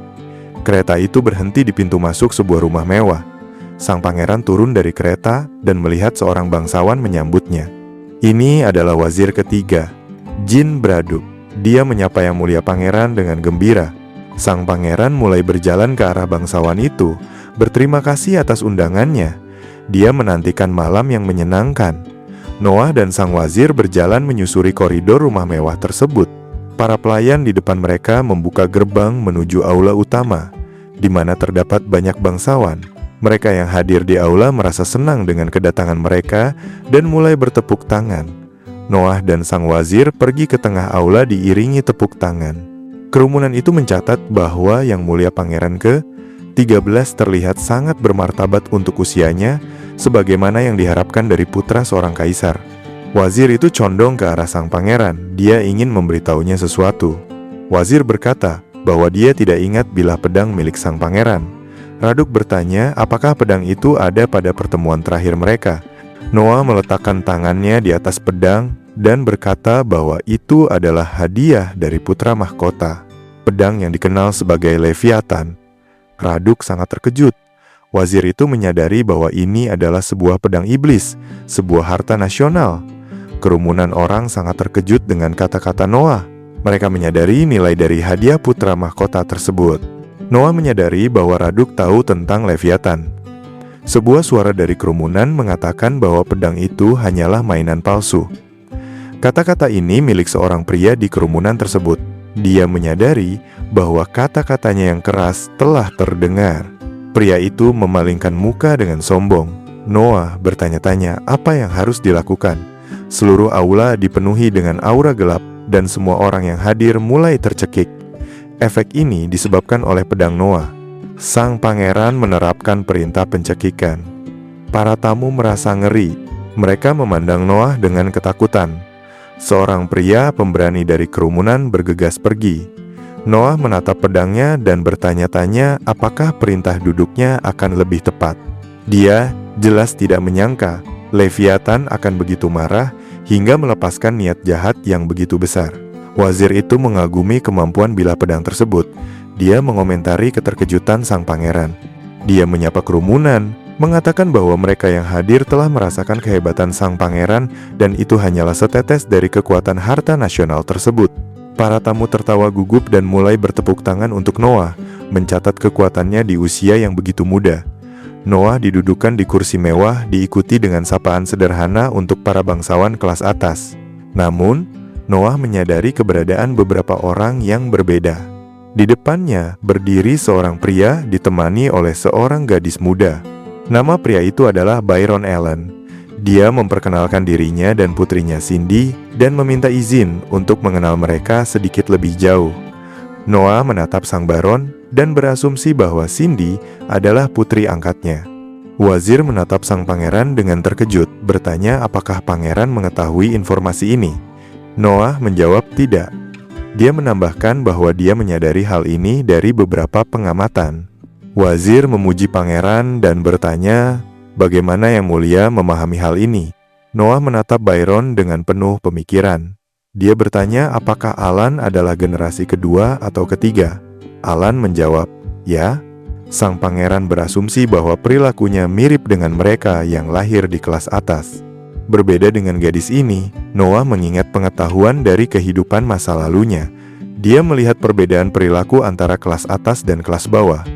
Kereta itu berhenti di pintu masuk sebuah rumah mewah. Sang pangeran turun dari kereta dan melihat seorang bangsawan menyambutnya. Ini adalah wazir ketiga, Jin Braduk. Dia menyapa Yang Mulia pangeran dengan gembira. Sang pangeran mulai berjalan ke arah bangsawan itu, berterima kasih atas undangannya. Dia menantikan malam yang menyenangkan. Noah dan sang wazir berjalan menyusuri koridor rumah mewah tersebut. Para pelayan di depan mereka membuka gerbang menuju aula utama, di mana terdapat banyak bangsawan. Mereka yang hadir di aula merasa senang dengan kedatangan mereka dan mulai bertepuk tangan. Noah dan sang wazir pergi ke tengah aula diiringi tepuk tangan. Kerumunan itu mencatat bahwa Yang Mulia Pangeran ke-13 terlihat sangat bermartabat untuk usianya, sebagaimana yang diharapkan dari putra seorang kaisar. Wazir itu condong ke arah sang pangeran. Dia ingin memberitahunya sesuatu. Wazir berkata bahwa dia tidak ingat bilah pedang milik sang pangeran. Raduk bertanya apakah pedang itu ada pada pertemuan terakhir mereka. Noah meletakkan tangannya di atas pedang dan berkata bahwa itu adalah hadiah dari putra mahkota, pedang yang dikenal sebagai Leviathan. Raduk sangat terkejut. Wazir itu menyadari bahwa ini adalah sebuah pedang iblis, sebuah harta nasional. Kerumunan orang sangat terkejut dengan kata-kata Noah. Mereka menyadari nilai dari hadiah putra mahkota tersebut. Noah menyadari bahwa Raduk tahu tentang Leviathan. Sebuah suara dari kerumunan mengatakan bahwa pedang itu hanyalah mainan palsu. Kata-kata ini milik seorang pria di kerumunan tersebut. Dia menyadari bahwa kata-katanya yang keras telah terdengar. Pria itu memalingkan muka dengan sombong. Noah bertanya-tanya apa yang harus dilakukan. Seluruh aula dipenuhi dengan aura gelap dan semua orang yang hadir mulai tercekik. Efek ini disebabkan oleh pedang Noah. Sang pangeran menerapkan perintah pencekikan. Para tamu merasa ngeri. Mereka memandang Noah dengan ketakutan. Seorang pria pemberani dari kerumunan bergegas pergi. Noah menatap pedangnya dan bertanya-tanya apakah perintah duduknya akan lebih tepat. Dia jelas tidak menyangka Leviathan akan begitu marah hingga melepaskan niat jahat yang begitu besar. Wazir itu mengagumi kemampuan bilah pedang tersebut. Dia mengomentari keterkejutan sang pangeran. Dia menyapa kerumunan, mengatakan bahwa mereka yang hadir telah merasakan kehebatan sang pangeran dan itu hanyalah setetes dari kekuatan harta nasional tersebut. Para tamu tertawa gugup dan mulai bertepuk tangan untuk Noah, mencatat kekuatannya di usia yang begitu muda. Noah didudukan di kursi mewah diikuti dengan sapaan sederhana untuk para bangsawan kelas atas. Namun, Noah menyadari keberadaan beberapa orang yang berbeda. Di depannya berdiri seorang pria ditemani oleh seorang gadis muda. Nama pria itu adalah Byron Allen. Dia memperkenalkan dirinya dan putrinya Cindy dan meminta izin untuk mengenal mereka sedikit lebih jauh. Noah menatap sang baron dan berasumsi bahwa Cindy adalah putri angkatnya. Wazir menatap sang pangeran dengan terkejut, bertanya apakah pangeran mengetahui informasi ini. Noah menjawab tidak. Dia menambahkan bahwa dia menyadari hal ini dari beberapa pengamatan. Wazir memuji pangeran dan bertanya, bagaimana Yang Mulia memahami hal ini? Noah menatap Byron dengan penuh pemikiran. Dia bertanya apakah Alan adalah generasi kedua atau ketiga. Alan menjawab, ya. Sang pangeran berasumsi bahwa perilakunya mirip dengan mereka yang lahir di kelas atas. Berbeda dengan gadis ini, Noah mengingat pengetahuan dari kehidupan masa lalunya. Dia melihat perbedaan perilaku antara kelas atas dan kelas bawah.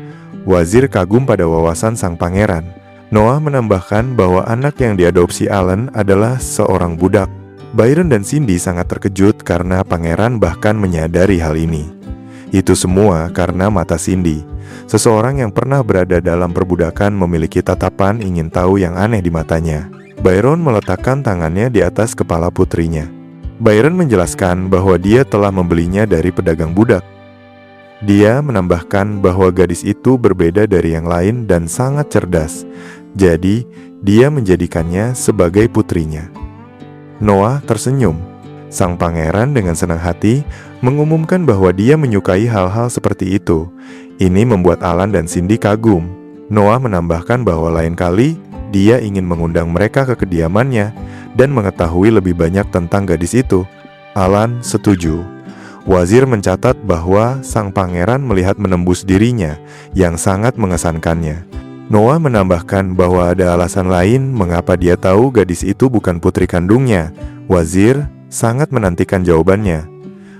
Wazir kagum pada wawasan sang pangeran. Noah menambahkan bahwa anak yang diadopsi Alan adalah seorang budak. Byron dan Cindy sangat terkejut karena pangeran bahkan menyadari hal ini. Itu semua karena mata Cindy. Seseorang yang pernah berada dalam perbudakan memiliki tatapan ingin tahu yang aneh di matanya. Byron meletakkan tangannya di atas kepala putrinya. Byron menjelaskan bahwa dia telah membelinya dari pedagang budak. Dia menambahkan bahwa gadis itu berbeda dari yang lain dan sangat cerdas. Jadi, dia menjadikannya sebagai putrinya. Noah tersenyum. Sang pangeran dengan senang hati mengumumkan bahwa dia menyukai hal-hal seperti itu. Ini membuat Alan dan Cindy kagum. Noah menambahkan bahwa lain kali dia ingin mengundang mereka ke kediamannya dan mengetahui lebih banyak tentang gadis itu. Alan setuju. Wazir mencatat bahwa sang pangeran melihat menembus dirinya yang sangat mengesankannya. Noah menambahkan bahwa ada alasan lain mengapa dia tahu gadis itu bukan putri kandungnya. Wazir sangat menantikan jawabannya.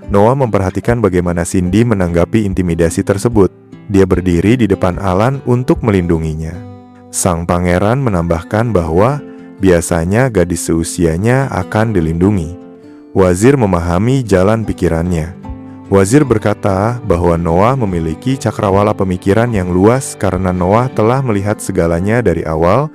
Noah memperhatikan bagaimana Cindy menanggapi intimidasi tersebut. Dia berdiri di depan Alan untuk melindunginya. Sang pangeran menambahkan bahwa biasanya gadis seusianya akan dilindungi. Wazir memahami jalan pikirannya. Wazir berkata bahwa Noah memiliki cakrawala pemikiran yang luas karena Noah telah melihat segalanya dari awal.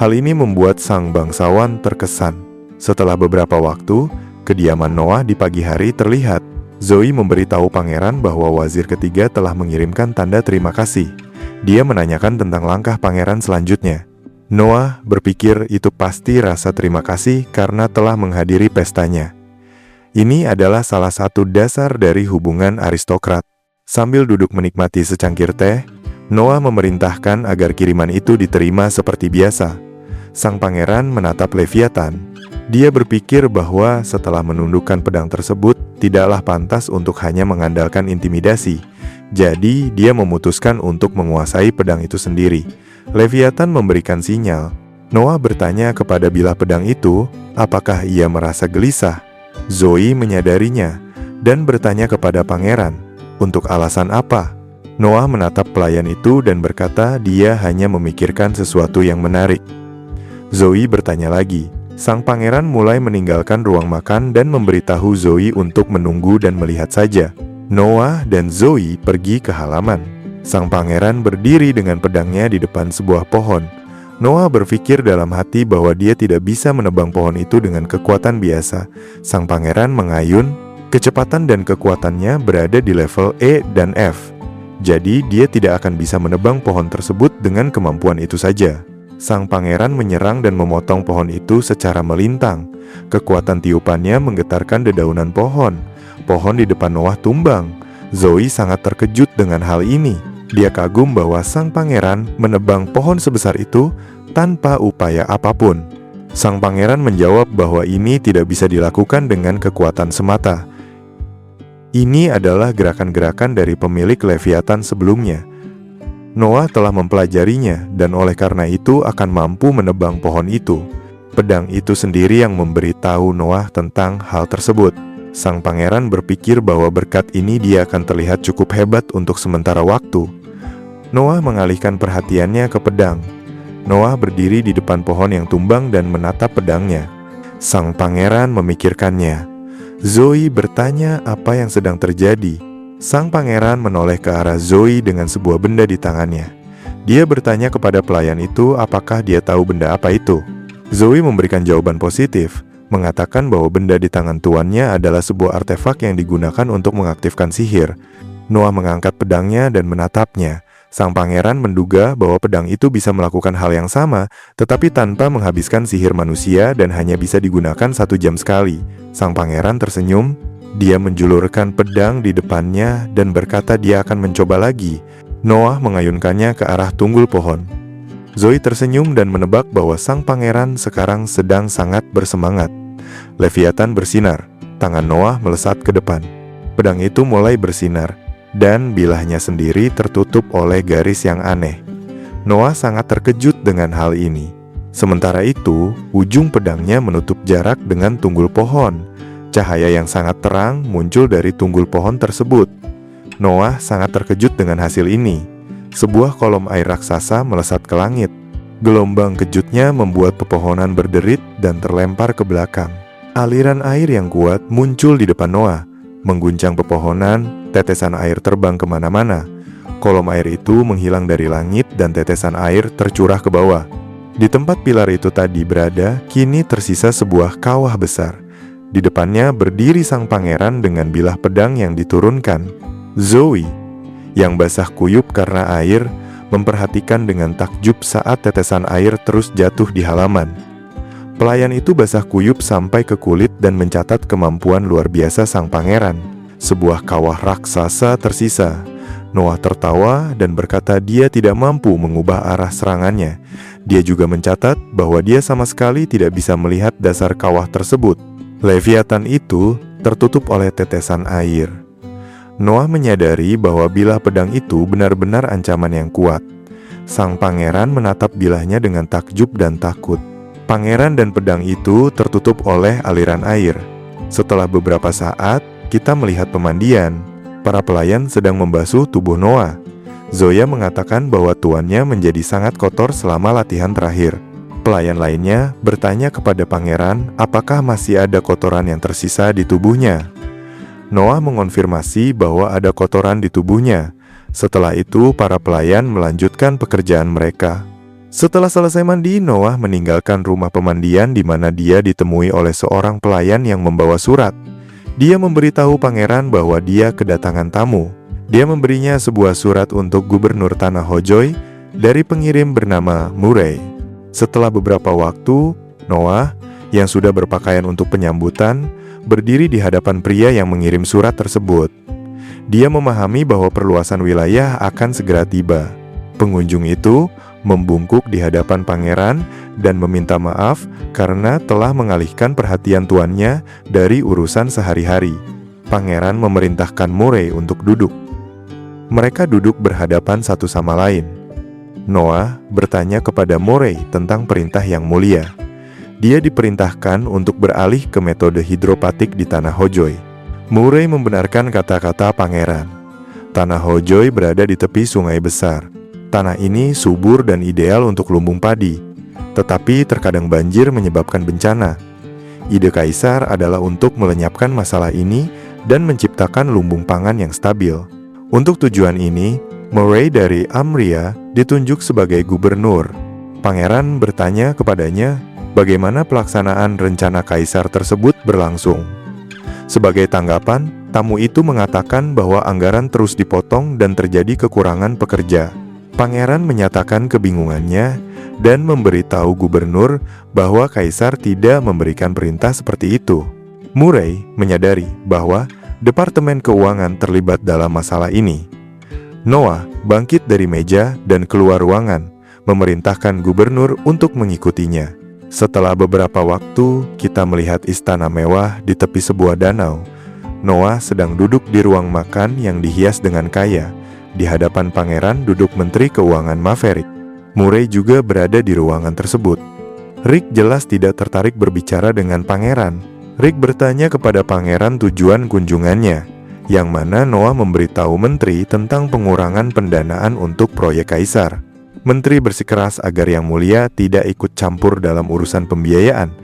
Hal ini membuat sang bangsawan terkesan. Setelah beberapa waktu, kediaman Noah di pagi hari terlihat. Zoe memberitahu pangeran bahwa wazir ketiga telah mengirimkan tanda terima kasih. Dia menanyakan tentang langkah pangeran selanjutnya. Noah berpikir itu pasti rasa terima kasih karena telah menghadiri pestanya. Ini adalah salah satu dasar dari hubungan aristokrat. Sambil duduk menikmati secangkir teh, Noah memerintahkan agar kiriman itu diterima seperti biasa. Sang pangeran menatap Leviathan. Dia berpikir bahwa setelah menundukkan pedang tersebut, tidaklah pantas untuk hanya mengandalkan intimidasi. Jadi, dia memutuskan untuk menguasai pedang itu sendiri. Leviathan memberikan sinyal. Noah bertanya kepada bilah pedang itu, apakah ia merasa gelisah. Zoe menyadarinya dan bertanya kepada pangeran, untuk alasan apa? Noah menatap pelayan itu dan berkata dia hanya memikirkan sesuatu yang menarik. Zoe bertanya lagi, Sang pangeran mulai meninggalkan ruang makan dan memberitahu Zoe untuk menunggu dan melihat saja. Noah dan Zoe pergi ke halaman. Sang pangeran berdiri dengan pedangnya di depan sebuah pohon. Noah berpikir dalam hati bahwa dia tidak bisa menebang pohon itu dengan kekuatan biasa. Sang pangeran mengayun, kecepatan dan kekuatannya berada di level E dan F. Jadi dia tidak akan bisa menebang pohon tersebut dengan kemampuan itu saja. Sang pangeran menyerang dan memotong pohon itu secara melintang. Kekuatan tiupannya menggetarkan dedaunan pohon. Pohon di depan Noah tumbang. Zoe sangat terkejut dengan hal ini. Dia kagum bahwa sang pangeran menebang pohon sebesar itu tanpa upaya apapun. Sang pangeran menjawab bahwa ini tidak bisa dilakukan dengan kekuatan semata. Ini adalah gerakan-gerakan dari pemilik Leviathan sebelumnya. Noah telah mempelajarinya dan oleh karena itu akan mampu menebang pohon itu. Pedang itu sendiri yang memberitahu Noah tentang hal tersebut. Sang pangeran berpikir bahwa berkat ini dia akan terlihat cukup hebat untuk sementara waktu. Noah mengalihkan perhatiannya ke pedang. Noah berdiri di depan pohon yang tumbang dan menatap pedangnya. Sang pangeran memikirkannya. Zoe bertanya apa yang sedang terjadi. Sang pangeran menoleh ke arah Zoe dengan sebuah benda di tangannya. Dia bertanya kepada pelayan itu apakah dia tahu benda apa itu. Zoe memberikan jawaban positif, mengatakan bahwa benda di tangan tuannya adalah sebuah artefak yang digunakan untuk mengaktifkan sihir. Noah mengangkat pedangnya dan menatapnya. Sang pangeran menduga bahwa pedang itu bisa melakukan hal yang sama, tetapi tanpa menghabiskan sihir manusia dan hanya bisa digunakan 1 jam sekali. Sang pangeran tersenyum, dia menjulurkan pedang di depannya dan berkata dia akan mencoba lagi. Noah mengayunkannya ke arah tunggul pohon. Zoe tersenyum dan menebak bahwa sang pangeran sekarang sedang sangat bersemangat. Leviathan bersinar, tangan Noah melesat ke depan. Pedang itu mulai bersinar, dan bilahnya sendiri tertutup oleh garis yang aneh. Noah sangat terkejut dengan hal ini. Sementara itu, ujung pedangnya menutup jarak dengan tunggul pohon. Cahaya yang sangat terang muncul dari tunggul pohon tersebut. Noah sangat terkejut dengan hasil ini. Sebuah kolom air raksasa melesat ke langit. Gelombang kejutnya membuat pepohonan berderit dan terlempar ke belakang. Aliran air yang kuat muncul di depan Noah, mengguncang pepohonan. Tetesan air terbang kemana-mana. Kolom air itu menghilang dari langit dan tetesan air tercurah ke bawah. Di tempat pilar itu tadi berada, kini tersisa sebuah kawah besar. Di depannya berdiri sang pangeran dengan bilah pedang yang diturunkan. Zoe, yang basah kuyup karena air, memperhatikan dengan takjub saat tetesan air terus jatuh di halaman. Pelayan itu basah kuyup sampai ke kulit dan mencatat kemampuan luar biasa sang pangeran. Sebuah kawah raksasa tersisa. Noah tertawa dan berkata dia tidak mampu mengubah arah serangannya. Dia juga mencatat bahwa dia sama sekali tidak bisa melihat dasar kawah tersebut. Leviathan itu tertutup oleh tetesan air. Noah menyadari bahwa bilah pedang itu benar-benar ancaman yang kuat. Sang pangeran menatap bilahnya dengan takjub dan takut. Pangeran dan pedang itu tertutup oleh aliran air. Setelah beberapa saat, kita melihat pemandian. Para pelayan sedang membasuh tubuh Noah. Zoya mengatakan bahwa tuannya menjadi sangat kotor selama latihan terakhir. Pelayan lainnya bertanya kepada pangeran apakah masih ada kotoran yang tersisa di tubuhnya. Noah mengonfirmasi bahwa ada kotoran di tubuhnya. Setelah itu, para pelayan melanjutkan pekerjaan mereka. Setelah selesai mandi, Noah meninggalkan rumah pemandian di mana dia ditemui oleh seorang pelayan yang membawa surat. Dia memberitahu pangeran bahwa dia kedatangan tamu. Dia memberinya sebuah surat untuk gubernur Tanah Hojoi dari pengirim bernama Murray. Setelah beberapa waktu, Noah, yang sudah berpakaian untuk penyambutan, berdiri di hadapan pria yang mengirim surat tersebut. Dia memahami bahwa perluasan wilayah akan segera tiba. Pengunjung itu membungkuk di hadapan pangeran dan meminta maaf karena telah mengalihkan perhatian tuannya dari urusan sehari-hari. Pangeran memerintahkan Murray untuk duduk. Mereka duduk berhadapan satu sama lain. Noah bertanya kepada Murray tentang perintah yang mulia. Dia diperintahkan untuk beralih ke metode hidropatik di Tanah Hojoi. Murray membenarkan kata-kata pangeran. Tanah Hojoi berada di tepi sungai besar. Tanah ini subur dan ideal untuk lumbung padi. Tetapi terkadang banjir menyebabkan bencana. Ide kaisar adalah untuk melenyapkan masalah ini dan menciptakan lumbung pangan yang stabil. Untuk tujuan ini, Murray dari Amria ditunjuk sebagai gubernur. Pangeran bertanya kepadanya bagaimana pelaksanaan rencana kaisar tersebut berlangsung. Sebagai tanggapan, tamu itu mengatakan bahwa anggaran terus dipotong dan terjadi kekurangan pekerja. Pangeran menyatakan kebingungannya dan memberitahu gubernur bahwa kaisar tidak memberikan perintah seperti itu. Murray menyadari bahwa Departemen Keuangan terlibat dalam masalah ini. Noah bangkit dari meja dan keluar ruangan, memerintahkan gubernur untuk mengikutinya. Setelah beberapa waktu, kita melihat istana mewah di tepi sebuah danau. Noah sedang duduk di ruang makan yang dihias dengan kaya. Di hadapan pangeran duduk Menteri Keuangan Maverick. Murray juga berada di ruangan tersebut. Rick jelas tidak tertarik berbicara dengan pangeran. Rick bertanya kepada pangeran tujuan kunjungannya, yang mana Noah memberitahu menteri tentang pengurangan pendanaan untuk proyek kaisar. Menteri bersikeras agar Yang Mulia tidak ikut campur dalam urusan pembiayaan,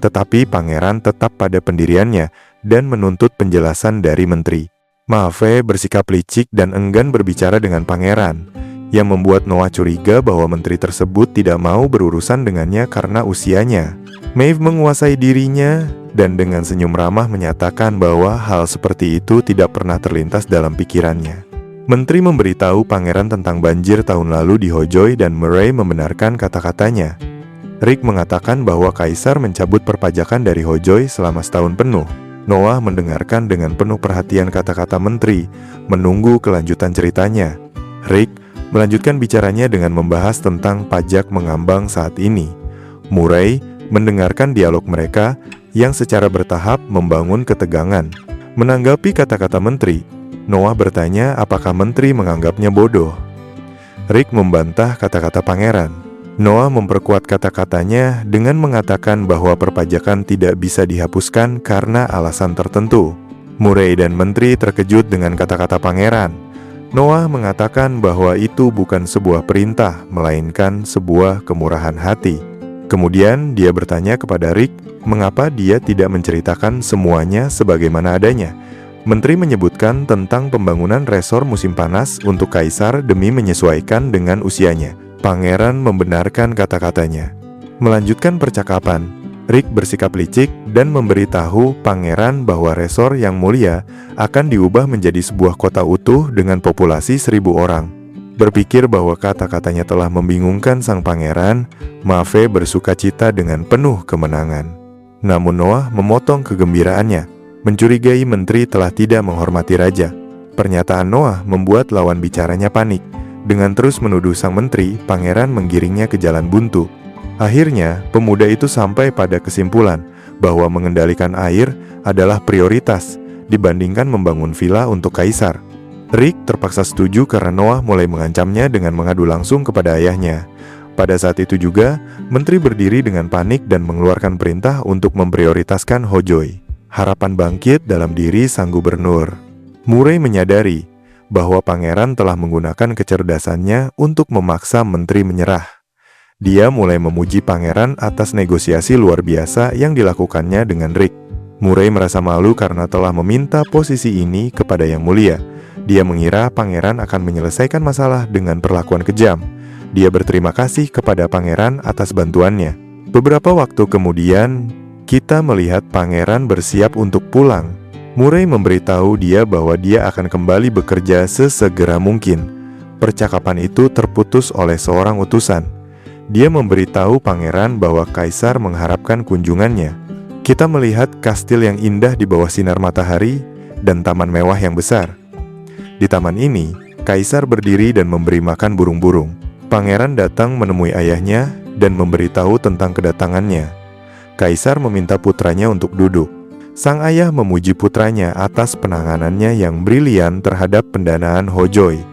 tetapi pangeran tetap pada pendiriannya dan menuntut penjelasan dari menteri. Maeve bersikap licik dan enggan berbicara dengan pangeran, yang membuat Noah curiga bahwa menteri tersebut tidak mau berurusan dengannya karena usianya. Maeve menguasai dirinya dan dengan senyum ramah menyatakan bahwa hal seperti itu tidak pernah terlintas dalam pikirannya. Menteri memberitahu pangeran tentang banjir tahun lalu di Hojoy dan Murray membenarkan kata-katanya. Rick mengatakan bahwa kaisar mencabut perpajakan dari Hojoy selama setahun penuh. Noah mendengarkan dengan penuh perhatian kata-kata menteri, menunggu kelanjutan ceritanya. Rick melanjutkan bicaranya dengan membahas tentang pajak mengambang saat ini. Murray mendengarkan dialog mereka yang secara bertahap membangun ketegangan. Menanggapi kata-kata menteri, Noah bertanya apakah menteri menganggapnya bodoh. Rick membantah kata-kata pangeran. Noah memperkuat kata-katanya dengan mengatakan bahwa perpajakan tidak bisa dihapuskan karena alasan tertentu. Murray dan menteri terkejut dengan kata-kata pangeran. Noah mengatakan bahwa itu bukan sebuah perintah, melainkan sebuah kemurahan hati. Kemudian dia bertanya kepada Rick, mengapa dia tidak menceritakan semuanya sebagaimana adanya. Menteri menyebutkan tentang pembangunan resor musim panas untuk kaisar demi menyesuaikan dengan usianya. Pangeran membenarkan kata-katanya. Melanjutkan percakapan, Rick bersikap licik dan memberitahu pangeran bahwa resor Yang Mulia akan diubah menjadi sebuah kota utuh dengan populasi 1.000 orang. Berpikir bahwa kata-katanya telah membingungkan sang pangeran, Maeve bersukacita dengan penuh kemenangan. Namun Noah memotong kegembiraannya, mencurigai menteri telah tidak menghormati raja. Pernyataan Noah membuat lawan bicaranya panik. Dengan terus menuduh sang menteri, pangeran menggiringnya ke jalan buntu. Akhirnya, pemuda itu sampai pada kesimpulan bahwa mengendalikan air adalah prioritas dibandingkan membangun villa untuk kaisar. Rick terpaksa setuju karena Noah mulai mengancamnya dengan mengadu langsung kepada ayahnya. Pada saat itu juga, menteri berdiri dengan panik dan mengeluarkan perintah untuk memprioritaskan Hojoy. Harapan bangkit dalam diri sang gubernur. Murray menyadari bahwa pangeran telah menggunakan kecerdasannya untuk memaksa menteri menyerah. Dia mulai memuji pangeran atas negosiasi luar biasa yang dilakukannya dengan Rick. Murray merasa malu karena telah meminta posisi ini kepada Yang Mulia. Dia mengira pangeran akan menyelesaikan masalah dengan perlakuan kejam. Dia berterima kasih kepada pangeran atas bantuannya. Beberapa waktu kemudian, kita melihat pangeran bersiap untuk pulang. Murray memberitahu dia bahwa dia akan kembali bekerja sesegera mungkin. Percakapan itu terputus oleh seorang utusan. Dia memberitahu pangeran bahwa kaisar mengharapkan kunjungannya. Kita melihat kastil yang indah di bawah sinar matahari dan taman mewah yang besar. Di taman ini, kaisar berdiri dan memberi makan burung-burung. Pangeran datang menemui ayahnya dan memberitahu tentang kedatangannya. Kaisar meminta putranya untuk duduk. Sang ayah memuji putranya atas penanganannya yang brilian terhadap pendanaan Hojoy.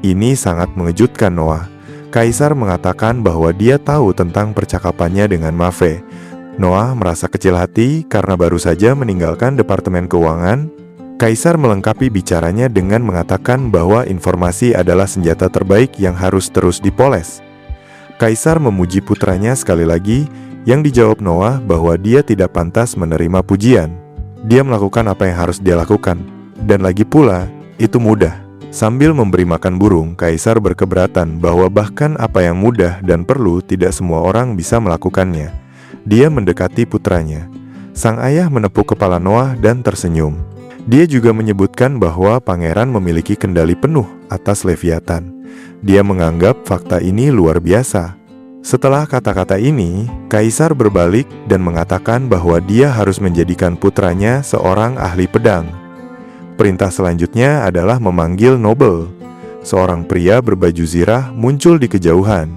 Ini sangat mengejutkan Noah. Kaisar mengatakan bahwa dia tahu tentang percakapannya dengan Maeve. Noah merasa kecil hati karena baru saja meninggalkan Departemen Keuangan. Kaisar melengkapi bicaranya dengan mengatakan bahwa informasi adalah senjata terbaik yang harus terus dipoles. Kaisar memuji putranya sekali lagi, yang dijawab Noah bahwa dia tidak pantas menerima pujian. Dia melakukan apa yang harus dia lakukan, dan lagi pula, itu mudah. Sambil memberi makan burung, Kaisar berkeberatan bahwa bahkan apa yang mudah dan perlu tidak semua orang bisa melakukannya. Dia mendekati putranya. Sang ayah menepuk kepala Noah dan tersenyum. Dia juga menyebutkan bahwa pangeran memiliki kendali penuh atas Leviathan. Dia menganggap fakta ini luar biasa. Setelah kata-kata ini, Kaisar berbalik dan mengatakan bahwa dia harus menjadikan putranya seorang ahli pedang. Perintah selanjutnya adalah memanggil Noble. Seorang pria berbaju zirah muncul di kejauhan.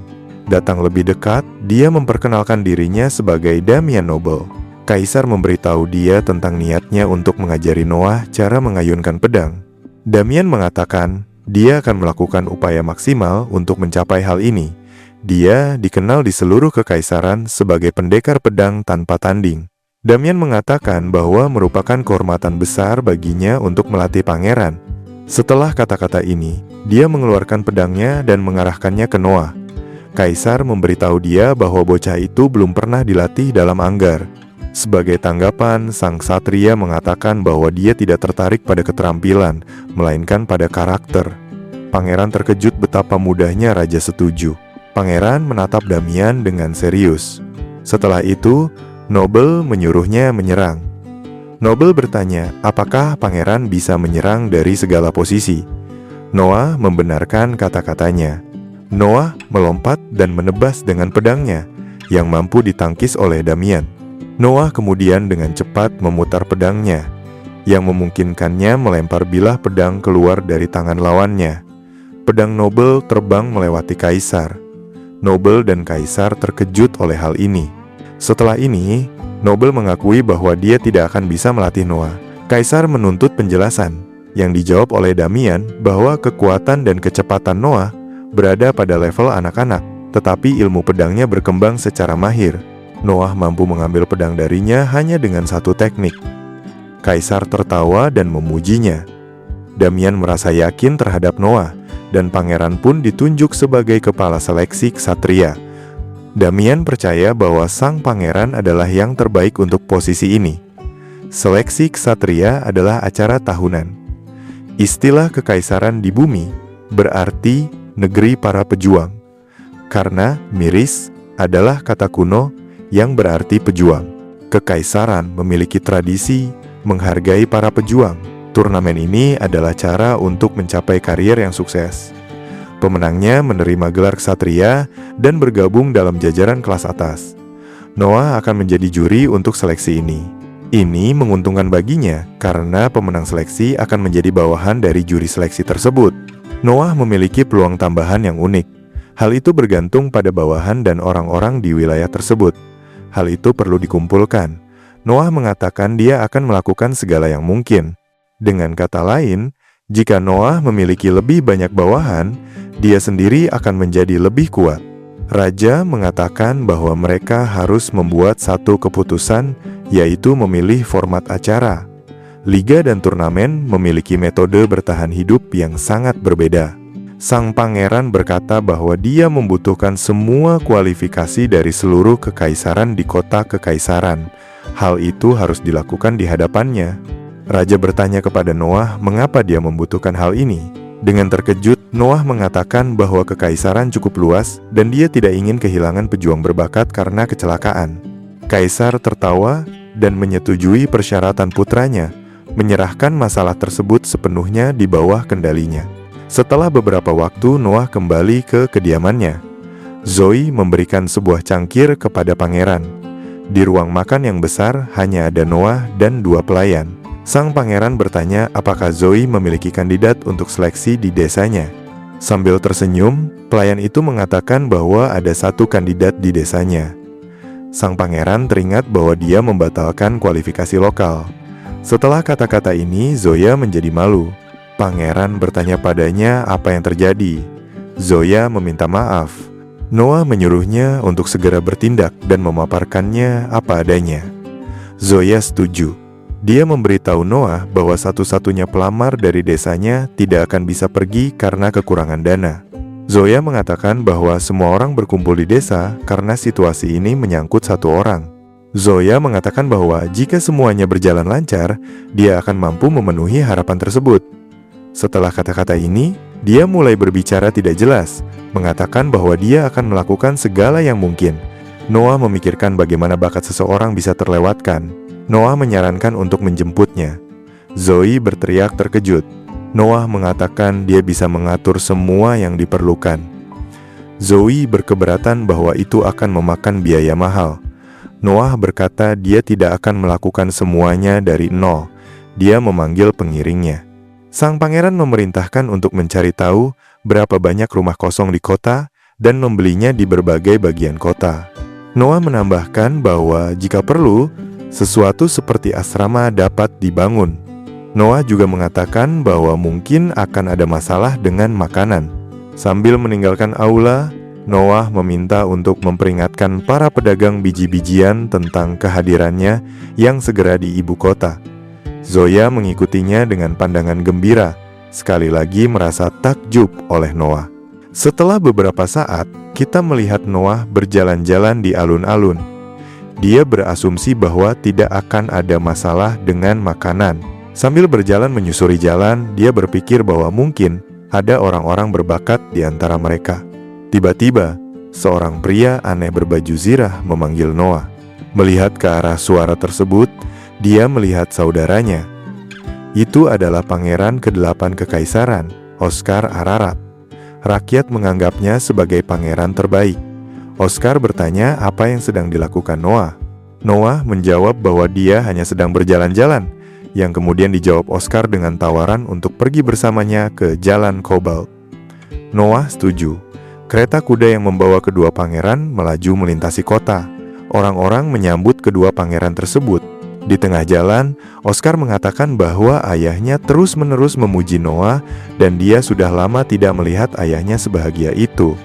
Datang lebih dekat, dia memperkenalkan dirinya sebagai Damian Noble. Kaisar memberitahu dia tentang niatnya untuk mengajari Noah cara mengayunkan pedang. Damian mengatakan dia akan melakukan upaya maksimal untuk mencapai hal ini. Dia dikenal di seluruh kekaisaran sebagai pendekar pedang tanpa tanding. Damian mengatakan bahwa merupakan kehormatan besar baginya untuk melatih pangeran. Setelah kata-kata ini, dia mengeluarkan pedangnya dan mengarahkannya ke Noah. Kaisar memberitahu dia bahwa bocah itu belum pernah dilatih dalam anggar. Sebagai tanggapan, sang ksatria mengatakan bahwa dia tidak tertarik pada keterampilan, melainkan pada karakter. Pangeran terkejut betapa mudahnya raja setuju. Pangeran menatap Damian dengan serius. Setelah itu, Noble menyuruhnya menyerang. Noble bertanya, apakah pangeran bisa menyerang dari segala posisi? Noah membenarkan kata-katanya. Noah melompat dan menebas dengan pedangnya, yang mampu ditangkis oleh Damian. Noah kemudian dengan cepat memutar pedangnya, yang memungkinkannya melempar bilah pedang keluar dari tangan lawannya. Pedang Noble terbang melewati Kaisar. Noble dan Kaisar terkejut oleh hal ini. Setelah ini, Noble mengakui bahwa dia tidak akan bisa melatih Noah. Kaisar menuntut penjelasan, yang dijawab oleh Damian bahwa kekuatan dan kecepatan Noah berada pada level anak-anak, tetapi ilmu pedangnya berkembang secara mahir. Noah mampu mengambil pedang darinya hanya dengan satu teknik. Kaisar tertawa dan memujinya. Damian merasa yakin terhadap Noah, dan pangeran pun ditunjuk sebagai kepala seleksi ksatria. Damian percaya bahwa sang pangeran adalah yang terbaik untuk posisi ini. Seleksi ksatria adalah acara tahunan. Istilah kekaisaran di bumi berarti negeri para pejuang, karena Miris adalah kata kuno yang berarti pejuang. Kekaisaran memiliki tradisi menghargai para pejuang. Turnamen ini adalah cara untuk mencapai karier yang sukses. Pemenangnya menerima gelar ksatria dan bergabung dalam jajaran kelas atas. Noah akan menjadi juri untuk seleksi ini. Ini menguntungkan baginya karena pemenang seleksi akan menjadi bawahan dari juri seleksi tersebut. Noah memiliki peluang tambahan yang unik. Hal itu bergantung pada bawahan dan orang-orang di wilayah tersebut. Hal itu perlu dikumpulkan. Noah mengatakan dia akan melakukan segala yang mungkin. Dengan kata lain, jika Noah memiliki lebih banyak bawahan, dia sendiri akan menjadi lebih kuat. Raja mengatakan bahwa mereka harus membuat satu keputusan, yaitu memilih format acara. Liga dan turnamen memiliki metode bertahan hidup yang sangat berbeda. Sang pangeran berkata bahwa dia membutuhkan semua kualifikasi dari seluruh kekaisaran di kota kekaisaran. Hal itu harus dilakukan di hadapannya. Raja bertanya kepada Noah mengapa dia membutuhkan hal ini. Dengan terkejut, Noah mengatakan bahwa kekaisaran cukup luas dan dia tidak ingin kehilangan pejuang berbakat karena kecelakaan. Kaisar tertawa dan menyetujui persyaratan putranya, menyerahkan masalah tersebut sepenuhnya di bawah kendalinya. Setelah beberapa waktu, Noah kembali ke kediamannya. Zoe memberikan sebuah cangkir kepada pangeran. Di ruang makan yang besar hanya ada Noah dan 2 pelayan. Sang pangeran bertanya apakah Zoe memiliki kandidat untuk seleksi di desanya. Sambil tersenyum, pelayan itu mengatakan bahwa ada 1 kandidat di desanya. Sang pangeran teringat bahwa dia membatalkan kualifikasi lokal. Setelah kata-kata ini, Zoya menjadi malu. Pangeran bertanya padanya apa yang terjadi. Zoya meminta maaf. Noah menyuruhnya untuk segera bertindak dan memaparkannya apa adanya. Zoya setuju. Dia memberitahu Noah bahwa satu-satunya pelamar dari desanya tidak akan bisa pergi karena kekurangan dana. Zoya mengatakan bahwa semua orang berkumpul di desa karena situasi ini menyangkut satu orang. Zoya mengatakan bahwa jika semuanya berjalan lancar, dia akan mampu memenuhi harapan tersebut. Setelah kata-kata ini, dia mulai berbicara tidak jelas, mengatakan bahwa dia akan melakukan segala yang mungkin. Noah memikirkan bagaimana bakat seseorang bisa terlewatkan. Noah menyarankan untuk menjemputnya. Zoe berteriak terkejut. Noah mengatakan dia bisa mengatur semua yang diperlukan. Zoe berkeberatan bahwa itu akan memakan biaya mahal. Noah berkata dia tidak akan melakukan semuanya dari nol. Dia memanggil pengiringnya. Sang pangeran memerintahkan untuk mencari tahu berapa banyak rumah kosong di kota dan membelinya di berbagai bagian kota. Noah menambahkan bahwa jika perlu, sesuatu seperti asrama dapat dibangun. Noah juga mengatakan bahwa mungkin akan ada masalah dengan makanan. Sambil meninggalkan aula, Noah meminta untuk memperingatkan para pedagang biji-bijian tentang kehadirannya yang segera di ibu kota. Zoya mengikutinya dengan pandangan gembira, sekali lagi merasa takjub oleh Noah. Setelah beberapa saat, kita melihat Noah berjalan-jalan di alun-alun. Dia berasumsi bahwa tidak akan ada masalah dengan makanan. Sambil berjalan menyusuri jalan, dia berpikir bahwa mungkin ada orang-orang berbakat di antara mereka. Tiba-tiba, seorang pria aneh berbaju zirah memanggil Noah. Melihat ke arah suara tersebut, dia melihat saudaranya. Itu adalah pangeran ke-8 Kekaisaran, Oscar Ararat. Rakyat menganggapnya sebagai pangeran terbaik. Oscar bertanya apa yang sedang dilakukan Noah. Noah menjawab bahwa dia hanya sedang berjalan-jalan, yang kemudian dijawab Oscar dengan tawaran untuk pergi bersamanya ke Jalan Cobalt. Noah setuju. Kereta kuda yang membawa kedua pangeran melaju melintasi kota. Orang-orang menyambut kedua pangeran tersebut. Di tengah jalan, Oscar mengatakan bahwa ayahnya terus-menerus memuji Noah dan dia sudah lama tidak melihat ayahnya sebahagia itu.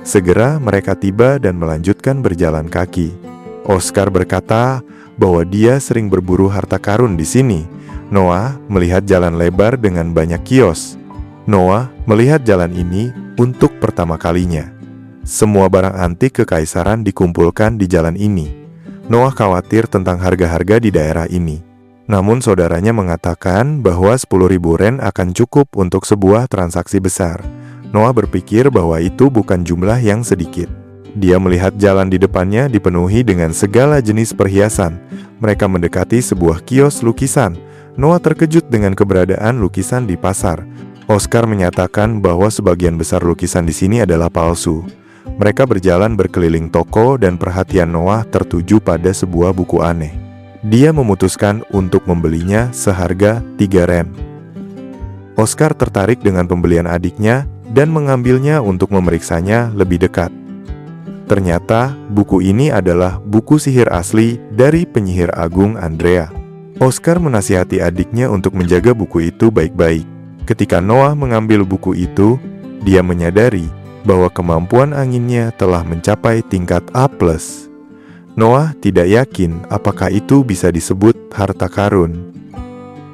Segera mereka tiba dan melanjutkan berjalan kaki. Oscar berkata bahwa dia sering berburu harta karun di sini. Noah melihat jalan lebar dengan banyak kios. Noah melihat jalan ini untuk pertama kalinya. Semua barang antik kekaisaran dikumpulkan di jalan ini. Noah khawatir tentang harga-harga di daerah ini. Namun saudaranya mengatakan bahwa 10.000 ren akan cukup untuk sebuah transaksi besar. Noah berpikir bahwa itu bukan jumlah yang sedikit. Dia melihat jalan di depannya dipenuhi dengan segala jenis perhiasan. Mereka mendekati sebuah kios lukisan. Noah terkejut dengan keberadaan lukisan di pasar. Oscar menyatakan bahwa sebagian besar lukisan di sini adalah palsu. Mereka berjalan berkeliling toko dan perhatian Noah tertuju pada sebuah buku aneh. Dia memutuskan untuk membelinya seharga 3 ren. Oscar tertarik dengan pembelian adiknya dan mengambilnya untuk memeriksanya lebih dekat. Ternyata, buku ini adalah buku sihir asli dari penyihir agung Andrea. Oscar menasihati adiknya untuk menjaga buku itu baik-baik. Ketika Noah mengambil buku itu, dia menyadari bahwa kemampuan anginnya telah mencapai tingkat A+. Noah tidak yakin apakah itu bisa disebut harta karun.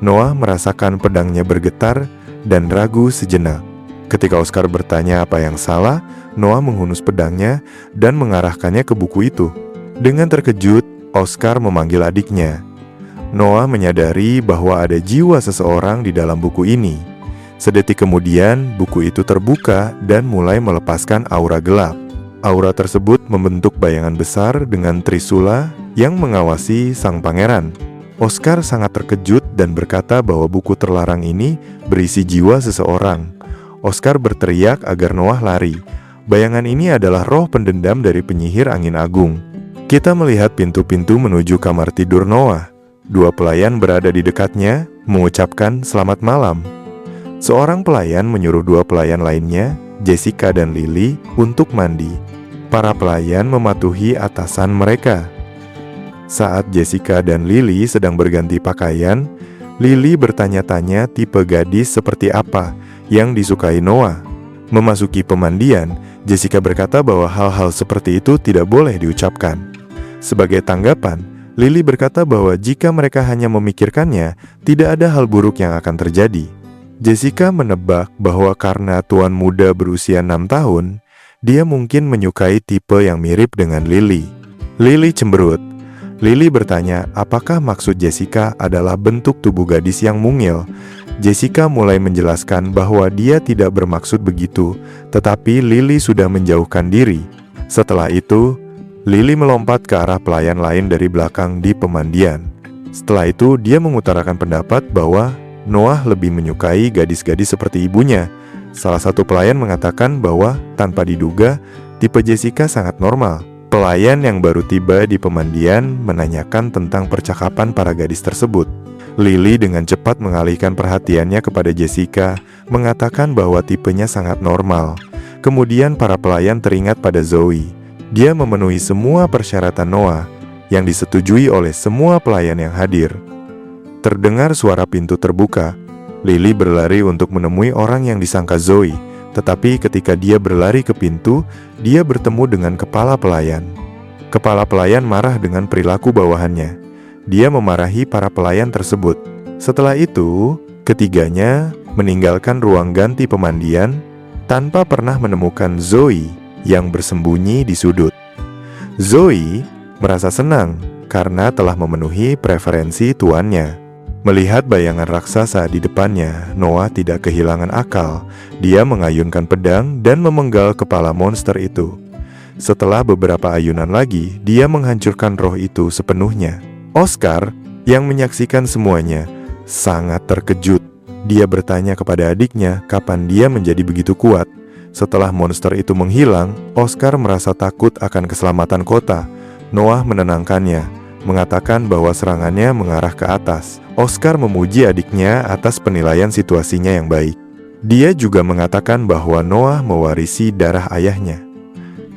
Noah merasakan pedangnya bergetar dan ragu sejenak. Ketika Oscar bertanya apa yang salah, Noah menghunus pedangnya dan mengarahkannya ke buku itu. Dengan terkejut, Oscar memanggil adiknya. Noah menyadari bahwa ada jiwa seseorang di dalam buku ini. Sedetik kemudian, buku itu terbuka dan mulai melepaskan aura gelap. Aura tersebut membentuk bayangan besar dengan trisula yang mengawasi sang pangeran. Oscar sangat terkejut dan berkata bahwa buku terlarang ini berisi jiwa seseorang. Oscar berteriak agar Noah lari. Bayangan ini adalah roh pendendam dari penyihir angin agung. Kita melihat pintu-pintu menuju kamar tidur Noah. 2 pelayan berada di dekatnya, mengucapkan selamat malam. Seorang pelayan menyuruh 2 pelayan lainnya, Jessica dan Lily, untuk mandi. Para pelayan mematuhi atasan mereka. Saat Jessica dan Lily sedang berganti pakaian, Lily bertanya-tanya tipe gadis seperti apa yang disukai Noah. Memasuki pemandian, Jessica berkata bahwa hal-hal seperti itu tidak boleh diucapkan. Sebagai tanggapan, Lily berkata bahwa jika mereka hanya memikirkannya, tidak ada hal buruk yang akan terjadi. Jessica menebak bahwa karena tuan muda berusia 6 tahun, dia mungkin menyukai tipe yang mirip dengan Lily. Lily cemberut. Lily bertanya apakah maksud Jessica adalah bentuk tubuh gadis yang mungil. Jessica mulai menjelaskan bahwa dia tidak bermaksud begitu, tetapi Lily sudah menjauhkan diri. Setelah itu, Lily melompat ke arah pelayan lain dari belakang di pemandian. Setelah itu, dia mengutarakan pendapat bahwa Noah lebih menyukai gadis-gadis seperti ibunya. Salah satu pelayan mengatakan bahwa tanpa diduga, tipe Jessica sangat normal. Pelayan yang baru tiba di pemandian menanyakan tentang percakapan para gadis tersebut. Lily dengan cepat mengalihkan perhatiannya kepada Jessica, mengatakan bahwa tipenya sangat normal. Kemudian para pelayan teringat pada Zoe. Dia memenuhi semua persyaratan Noah yang disetujui oleh semua pelayan yang hadir. Terdengar suara pintu terbuka. Lily berlari untuk menemui orang yang disangka Zoe, tetapi ketika dia berlari ke pintu, dia bertemu dengan kepala pelayan. Kepala pelayan marah dengan perilaku bawahannya. Dia memarahi para pelayan tersebut. Setelah itu, ketiganya meninggalkan ruang ganti pemandian tanpa pernah menemukan Zoe yang bersembunyi di sudut. Zoe merasa senang karena telah memenuhi preferensi tuannya. Melihat bayangan raksasa di depannya, Noah tidak kehilangan akal. Dia mengayunkan pedang dan memenggal kepala monster itu. Setelah beberapa ayunan lagi, dia menghancurkan roh itu sepenuhnya. Oscar, yang menyaksikan semuanya, sangat terkejut. Dia bertanya kepada adiknya kapan dia menjadi begitu kuat. Setelah monster itu menghilang, Oscar merasa takut akan keselamatan kota. Noah menenangkannya, mengatakan bahwa serangannya mengarah ke atas. Oscar memuji adiknya atas penilaian situasinya yang baik. Dia juga mengatakan bahwa Noah mewarisi darah ayahnya.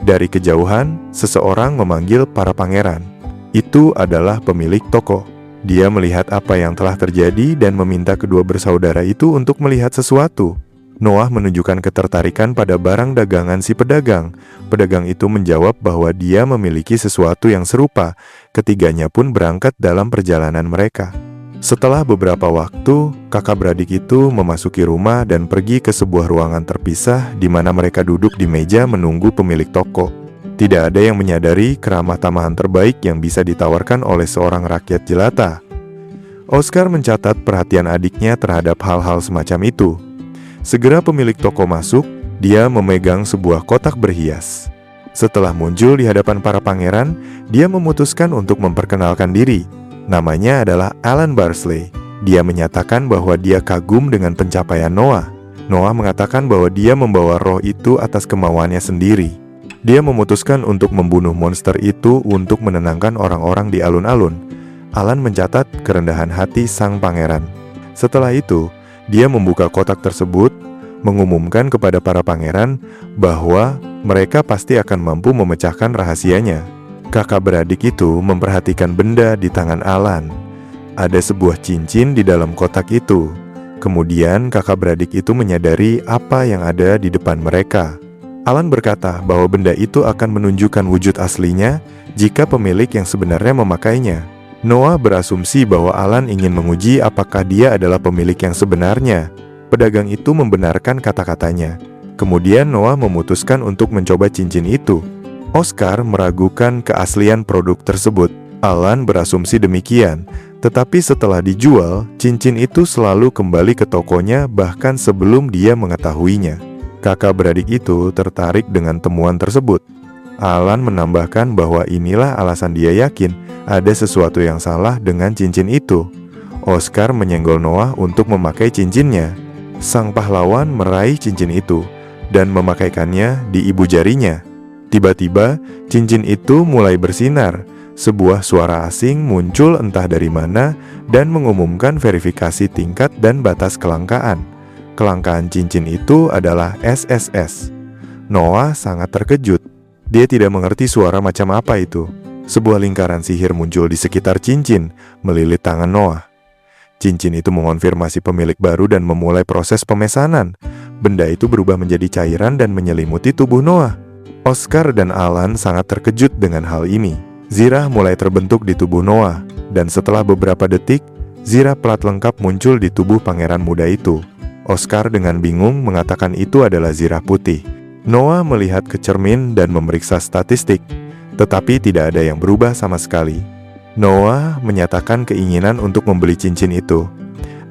Dari kejauhan, seseorang memanggil para pangeran. Itu adalah pemilik toko. Dia melihat apa yang telah terjadi dan meminta kedua bersaudara itu untuk melihat sesuatu. Noah menunjukkan ketertarikan pada barang dagangan si pedagang. Pedagang itu menjawab bahwa dia memiliki sesuatu yang serupa. Ketiganya pun berangkat dalam perjalanan mereka. Setelah beberapa waktu, kakak beradik itu memasuki rumah dan pergi ke sebuah ruangan terpisah di mana mereka duduk di meja menunggu pemilik toko. Tidak ada yang menyadari keramah tamahan terbaik yang bisa ditawarkan oleh seorang rakyat jelata. Oscar mencatat perhatian adiknya terhadap hal-hal semacam itu. Segera pemilik toko masuk, dia memegang sebuah kotak berhias. Setelah muncul di hadapan para pangeran, dia memutuskan untuk memperkenalkan diri. Namanya adalah Alan Barsley. Dia menyatakan bahwa dia kagum dengan pencapaian Noah. Noah mengatakan bahwa dia membawa roh itu atas kemauannya sendiri. Dia memutuskan untuk membunuh monster itu untuk menenangkan orang-orang di alun-alun. Alan mencatat kerendahan hati sang pangeran. Setelah itu, dia membuka kotak tersebut, mengumumkan kepada para pangeran bahwa mereka pasti akan mampu memecahkan rahasianya. Kakak beradik itu memperhatikan benda di tangan Alan. Ada sebuah cincin di dalam kotak itu. Kemudian kakak beradik itu menyadari apa yang ada di depan mereka. Alan berkata bahwa benda itu akan menunjukkan wujud aslinya jika pemilik yang sebenarnya memakainya. Noah berasumsi bahwa Alan ingin menguji apakah dia adalah pemilik yang sebenarnya. Pedagang itu membenarkan kata-katanya. Kemudian Noah memutuskan untuk mencoba cincin itu. Oscar meragukan keaslian produk tersebut. Alan berasumsi demikian, tetapi setelah dijual, cincin itu selalu kembali ke tokonya bahkan sebelum dia mengetahuinya. Kakak beradik itu tertarik dengan temuan tersebut. Alan menambahkan bahwa inilah alasan dia yakin ada sesuatu yang salah dengan cincin itu. Oscar menyenggol Noah untuk memakai cincinnya. Sang pahlawan meraih cincin itu dan memakaikannya di ibu jarinya. Tiba-tiba, cincin itu mulai bersinar. Sebuah suara asing muncul entah dari mana dan mengumumkan verifikasi tingkat dan batas kelangkaan. Kelangkaan cincin itu adalah SSS. Noah sangat terkejut. Dia tidak mengerti suara macam apa itu. Sebuah lingkaran sihir muncul di sekitar cincin, melilit tangan Noah. Cincin itu mengonfirmasi pemilik baru dan memulai proses pemesanan. Benda itu berubah menjadi cairan dan menyelimuti tubuh Noah. Oscar dan Alan sangat terkejut dengan hal ini. Zirah mulai terbentuk di tubuh Noah, dan setelah beberapa detik, zirah plat lengkap muncul di tubuh pangeran muda itu. Oscar dengan bingung mengatakan itu adalah zirah putih. Noah melihat ke cermin dan memeriksa statistik, tetapi tidak ada yang berubah sama sekali. Noah menyatakan keinginan untuk membeli cincin itu.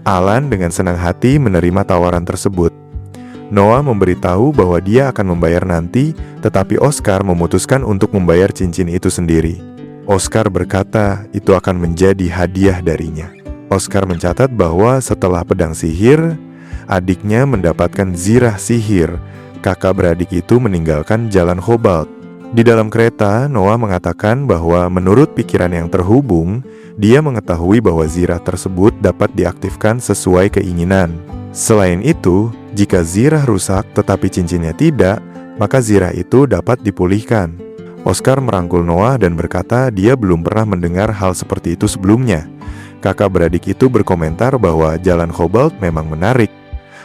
Alan dengan senang hati menerima tawaran tersebut. Noah memberitahu bahwa dia akan membayar nanti, tetapi Oscar memutuskan untuk membayar cincin itu sendiri. Oscar berkata itu akan menjadi hadiah darinya. Oscar mencatat bahwa setelah pedang sihir, adiknya mendapatkan zirah sihir. Kakak beradik itu meninggalkan jalan Cobalt. Di dalam kereta, Noah mengatakan bahwa menurut pikiran yang terhubung, dia mengetahui bahwa zirah tersebut dapat diaktifkan sesuai keinginan. Selain itu, jika zirah rusak tetapi cincinnya tidak, maka zirah itu dapat dipulihkan. Oscar merangkul Noah dan berkata dia belum pernah mendengar hal seperti itu sebelumnya. Kakak beradik itu berkomentar bahwa jalan Cobalt memang menarik.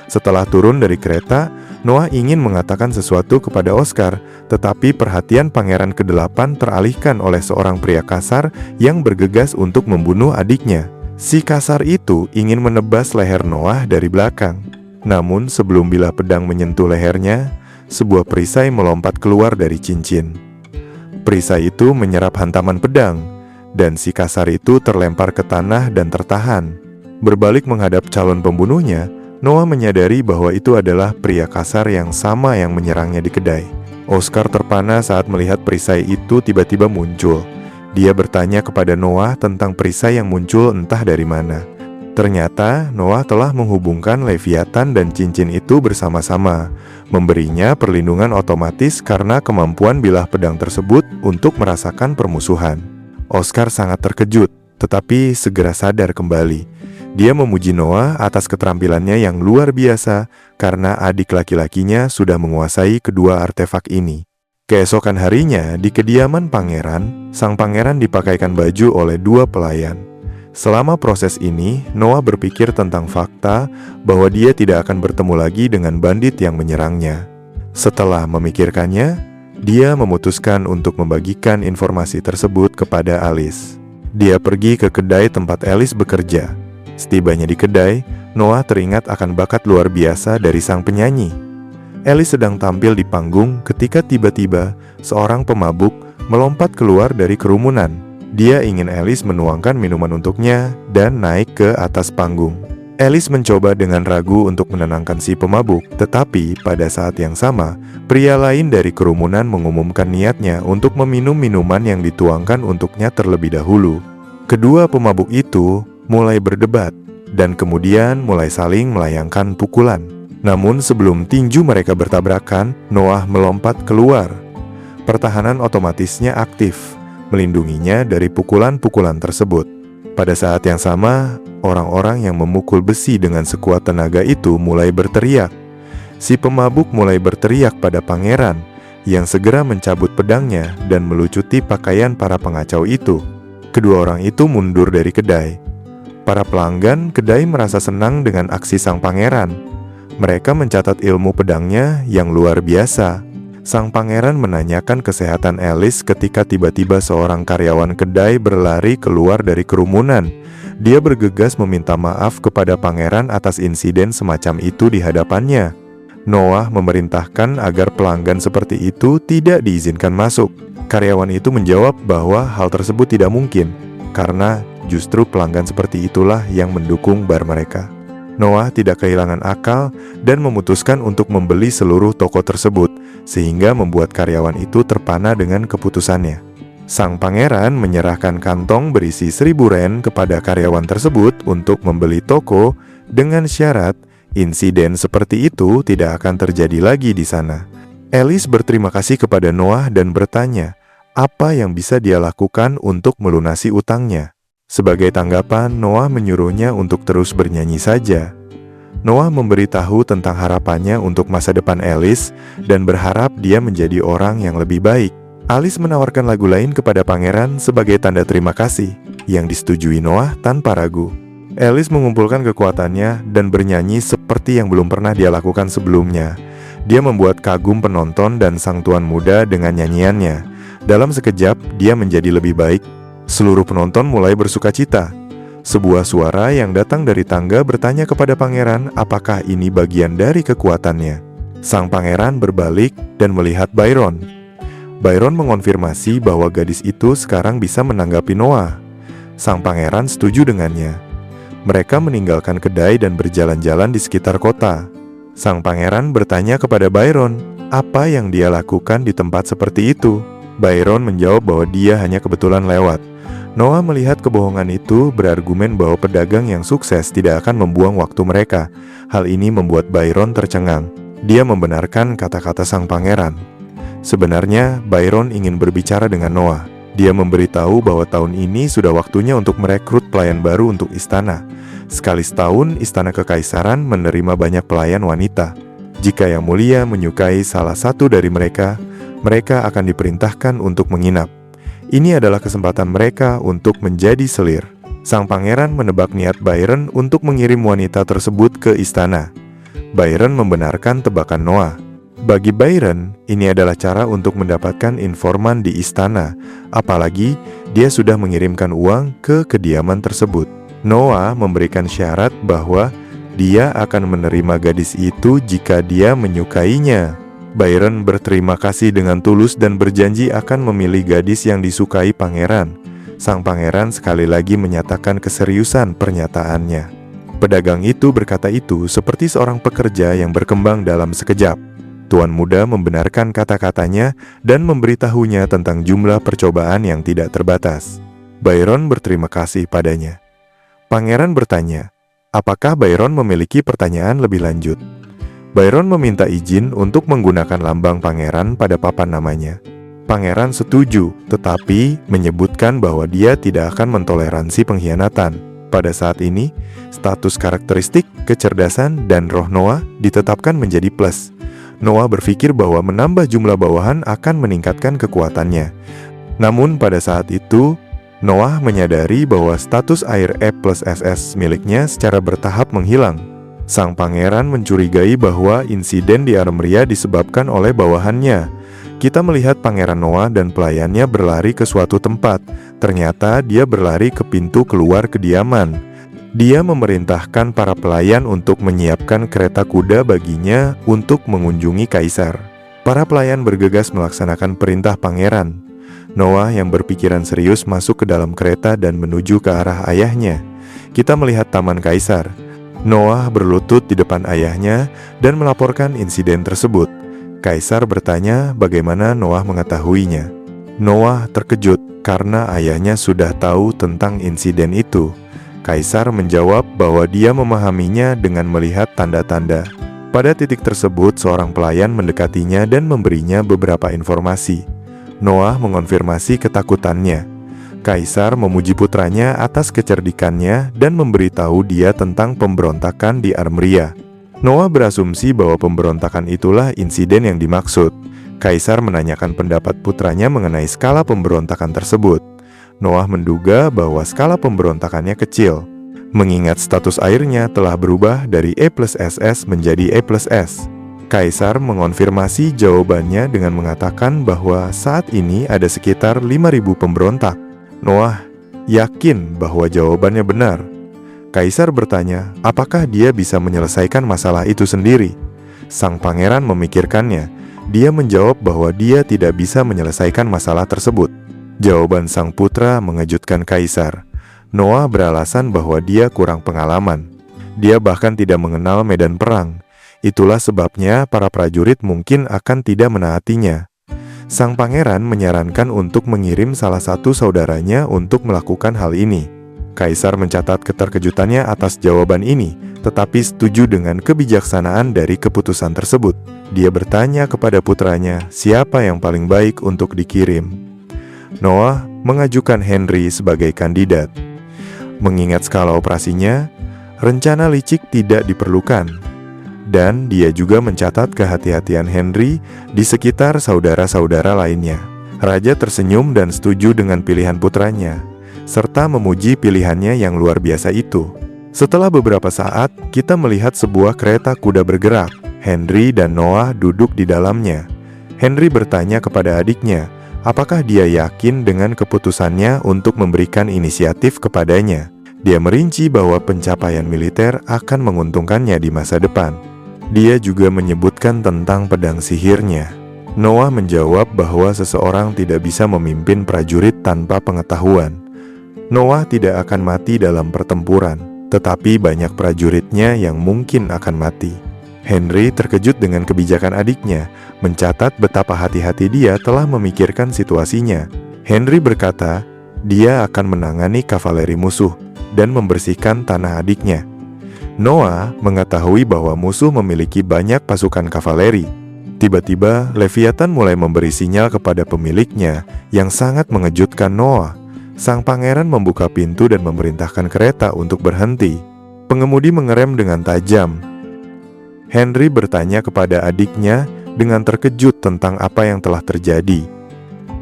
Setelah turun dari kereta, Noah ingin mengatakan sesuatu kepada Oscar, tetapi perhatian pangeran ke-8 teralihkan oleh seorang pria kasar yang bergegas untuk membunuh adiknya. Si kasar itu ingin menebas leher Noah dari belakang. Namun sebelum bilah pedang menyentuh lehernya, sebuah perisai melompat keluar dari cincin. Perisai itu menyerap hantaman pedang, dan si kasar itu terlempar ke tanah dan tertahan. Berbalik menghadap calon pembunuhnya, Noah menyadari bahwa itu adalah pria kasar yang sama yang menyerangnya di kedai. Oscar terpana saat melihat perisai itu tiba-tiba muncul. Dia bertanya kepada Noah tentang perisai yang muncul entah dari mana. Ternyata Noah telah menghubungkan Leviathan dan cincin itu bersama-sama, memberinya perlindungan otomatis karena kemampuan bilah pedang tersebut untuk merasakan permusuhan. Oscar sangat terkejut, tetapi segera sadar kembali. Dia memuji Noah atas keterampilannya yang luar biasa karena adik laki-lakinya sudah menguasai kedua artefak ini. Keesokan harinya, di kediaman pangeran, sang pangeran dipakaikan baju oleh dua pelayan. Selama proses ini, Noah berpikir tentang fakta bahwa dia tidak akan bertemu lagi dengan bandit yang menyerangnya. Setelah memikirkannya, dia memutuskan untuk membagikan informasi tersebut kepada Alice. Dia pergi ke kedai tempat Alice bekerja. Setibanya di kedai, Noah teringat akan bakat luar biasa dari sang penyanyi. Alice sedang tampil di panggung ketika tiba-tiba seorang pemabuk melompat keluar dari kerumunan. Dia ingin Alice menuangkan minuman untuknya dan naik ke atas panggung. Alice mencoba dengan ragu untuk menenangkan si pemabuk, tetapi pada saat yang sama, pria lain dari kerumunan mengumumkan niatnya untuk meminum minuman yang dituangkan untuknya terlebih dahulu. Kedua pemabuk itu mulai berdebat, dan kemudian mulai saling melayangkan pukulan. Namun sebelum tinju mereka bertabrakan, Noah melompat keluar. Pertahanan otomatisnya aktif, melindunginya dari pukulan-pukulan tersebut. Pada saat yang sama, orang-orang yang memukul besi dengan sekuat tenaga itu mulai berteriak. Si pemabuk mulai berteriak pada pangeran, yang segera mencabut pedangnya dan melucuti pakaian para pengacau itu. Kedua orang itu mundur dari kedai. Para pelanggan kedai merasa senang dengan aksi sang pangeran. Mereka mencatat ilmu pedangnya yang luar biasa. Sang pangeran menanyakan kesehatan Alice ketika tiba-tiba seorang karyawan kedai berlari keluar dari kerumunan. Dia bergegas meminta maaf kepada pangeran atas insiden semacam itu di hadapannya. Noah memerintahkan agar pelanggan seperti itu tidak diizinkan masuk. Karyawan itu menjawab bahwa hal tersebut tidak mungkin, karena justru pelanggan seperti itulah yang mendukung bar mereka. Noah tidak kehilangan akal dan memutuskan untuk membeli seluruh toko tersebut, sehingga membuat karyawan itu terpana dengan keputusannya. Sang pangeran menyerahkan kantong berisi 1.000 ren kepada karyawan tersebut untuk membeli toko dengan syarat insiden seperti itu tidak akan terjadi lagi di sana. Alice berterima kasih kepada Noah dan bertanya apa yang bisa dia lakukan untuk melunasi utangnya. Sebagai tanggapan, Noah menyuruhnya untuk terus bernyanyi saja. Noah memberitahu tentang harapannya untuk masa depan Alice dan berharap dia menjadi orang yang lebih baik. Alice menawarkan lagu lain kepada pangeran sebagai tanda terima kasih, yang disetujui Noah tanpa ragu. Alice mengumpulkan kekuatannya dan bernyanyi seperti yang belum pernah dia lakukan sebelumnya. Dia membuat kagum penonton dan sang tuan muda dengan nyanyiannya. Dalam sekejap, dia menjadi lebih baik. Seluruh penonton mulai bersukacita. Sebuah suara yang datang dari tangga bertanya kepada pangeran apakah ini bagian dari kekuatannya. Sang pangeran berbalik dan melihat Byron. Byron mengonfirmasi bahwa gadis itu sekarang bisa menanggapi Noah. Sang pangeran setuju dengannya. Mereka meninggalkan kedai dan berjalan-jalan di sekitar kota. Sang pangeran bertanya kepada Byron, apa yang dia lakukan di tempat seperti itu? Byron menjawab bahwa dia hanya kebetulan lewat. Noah melihat kebohongan itu, berargumen bahwa pedagang yang sukses tidak akan membuang waktu mereka. Hal ini membuat Byron tercengang. Dia membenarkan kata-kata sang pangeran. Sebenarnya, Byron ingin berbicara dengan Noah. Dia memberitahu bahwa tahun ini sudah waktunya untuk merekrut pelayan baru untuk istana. Sekali setahun, istana kekaisaran menerima banyak pelayan wanita. Jika yang mulia menyukai salah satu dari mereka, mereka akan diperintahkan untuk menginap. Ini adalah kesempatan mereka untuk menjadi selir. Sang pangeran menebak niat Byron untuk mengirim wanita tersebut ke istana. Byron membenarkan tebakan Noah. Bagi Byron, ini adalah cara untuk mendapatkan informan di istana, apalagi dia sudah mengirimkan uang ke kediaman tersebut. Noah memberikan syarat bahwa dia akan menerima gadis itu jika dia menyukainya. Byron berterima kasih dengan tulus dan berjanji akan memilih gadis yang disukai pangeran. Sang pangeran sekali lagi menyatakan keseriusan pernyataannya. Pedagang itu berkata itu seperti seorang pekerja yang berkembang dalam sekejap. Tuan muda membenarkan kata-katanya dan memberitahunya tentang jumlah percobaan yang tidak terbatas. Byron berterima kasih padanya. Pangeran bertanya, apakah Byron memiliki pertanyaan lebih lanjut? Byron meminta izin untuk menggunakan lambang pangeran pada papan namanya. Pangeran setuju, tetapi menyebutkan bahwa dia tidak akan mentoleransi pengkhianatan. Pada saat ini, status karakteristik, kecerdasan, dan roh Noah ditetapkan menjadi plus. Noah berpikir bahwa menambah jumlah bawahan akan meningkatkan kekuatannya. Namun pada saat itu, Noah menyadari bahwa status air E+SS miliknya secara bertahap menghilang. Sang pangeran mencurigai bahwa insiden di Armeria disebabkan oleh bawahannya. Kita melihat pangeran Noah dan pelayannya berlari ke suatu tempat. Ternyata dia berlari ke pintu keluar kediaman. Dia memerintahkan para pelayan untuk menyiapkan kereta kuda baginya untuk mengunjungi kaisar. Para pelayan bergegas melaksanakan perintah pangeran. Noah yang berpikiran serius masuk ke dalam kereta dan menuju ke arah ayahnya. Kita melihat taman kaisar. Noah berlutut di depan ayahnya dan melaporkan insiden tersebut. Kaisar bertanya bagaimana Noah mengetahuinya. Noah terkejut karena ayahnya sudah tahu tentang insiden itu. Kaisar menjawab bahwa dia memahaminya dengan melihat tanda-tanda. Pada titik tersebut, seorang pelayan mendekatinya dan memberinya beberapa informasi. Noah mengonfirmasi ketakutannya. Kaisar memuji putranya atas kecerdikannya dan memberitahu dia tentang pemberontakan di Armeria. Noah berasumsi bahwa pemberontakan itulah insiden yang dimaksud. Kaisar menanyakan pendapat putranya mengenai skala pemberontakan tersebut. Noah menduga bahwa skala pemberontakannya kecil, mengingat status airnya telah berubah dari E+SS menjadi E+S. Kaisar mengonfirmasi jawabannya dengan mengatakan bahwa saat ini ada sekitar 5.000 pemberontak. Noah yakin bahwa jawabannya benar. Kaisar bertanya, apakah dia bisa menyelesaikan masalah itu sendiri? Sang pangeran memikirkannya. Dia menjawab bahwa dia tidak bisa menyelesaikan masalah tersebut. Jawaban sang putra mengejutkan Kaisar. Noah beralasan bahwa dia kurang pengalaman. Dia bahkan tidak mengenal medan perang. Itulah sebabnya para prajurit mungkin akan tidak menaatinya. Sang pangeran menyarankan untuk mengirim salah satu saudaranya untuk melakukan hal ini. Kaisar mencatat keterkejutannya atas jawaban ini, tetapi setuju dengan kebijaksanaan dari keputusan tersebut. Dia bertanya kepada putranya, siapa yang paling baik untuk dikirim. Noah mengajukan Henry sebagai kandidat. Mengingat skala operasinya, rencana licik tidak diperlukan. Dan dia juga mencatat kehati-hatian Henry di sekitar saudara-saudara lainnya. Raja tersenyum dan setuju dengan pilihan putranya, serta memuji pilihannya yang luar biasa itu. Setelah beberapa saat, kita melihat sebuah kereta kuda bergerak. Henry dan Noah duduk di dalamnya. Henry bertanya kepada adiknya, apakah dia yakin dengan keputusannya untuk memberikan inisiatif kepadanya. Dia merinci bahwa pencapaian militer akan menguntungkannya di masa depan. Dia juga menyebutkan tentang pedang sihirnya. Noah menjawab bahwa seseorang tidak bisa memimpin prajurit tanpa pengetahuan. Noah tidak akan mati dalam pertempuran, tetapi banyak prajuritnya yang mungkin akan mati. Henry terkejut dengan kebijakan adiknya, mencatat betapa hati-hati dia telah memikirkan situasinya. Henry berkata, dia akan menangani kavaleri musuh dan membersihkan tanah adiknya. Noah mengetahui bahwa musuh memiliki banyak pasukan kavaleri. Tiba-tiba, Leviathan mulai memberi sinyal kepada pemiliknya yang sangat mengejutkan Noah. Sang pangeran membuka pintu dan memerintahkan kereta untuk berhenti. Pengemudi mengerem dengan tajam. Henry bertanya kepada adiknya dengan terkejut tentang apa yang telah terjadi.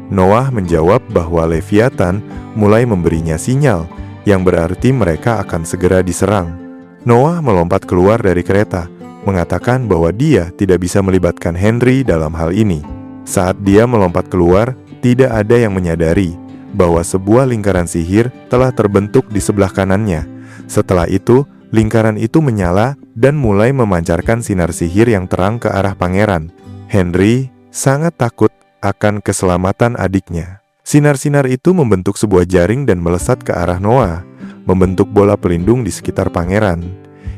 Noah menjawab bahwa Leviathan mulai memberinya sinyal, yang berarti mereka akan segera diserang. Noah melompat keluar dari kereta, mengatakan bahwa dia tidak bisa melibatkan Henry dalam hal ini. Saat dia melompat keluar, tidak ada yang menyadari bahwa sebuah lingkaran sihir telah terbentuk di sebelah kanannya. Setelah itu, lingkaran itu menyala dan mulai memancarkan sinar sihir yang terang ke arah pangeran. Henry sangat takut akan keselamatan adiknya. Sinar-sinar itu membentuk sebuah jaring dan melesat ke arah Noah, membentuk bola pelindung di sekitar pangeran.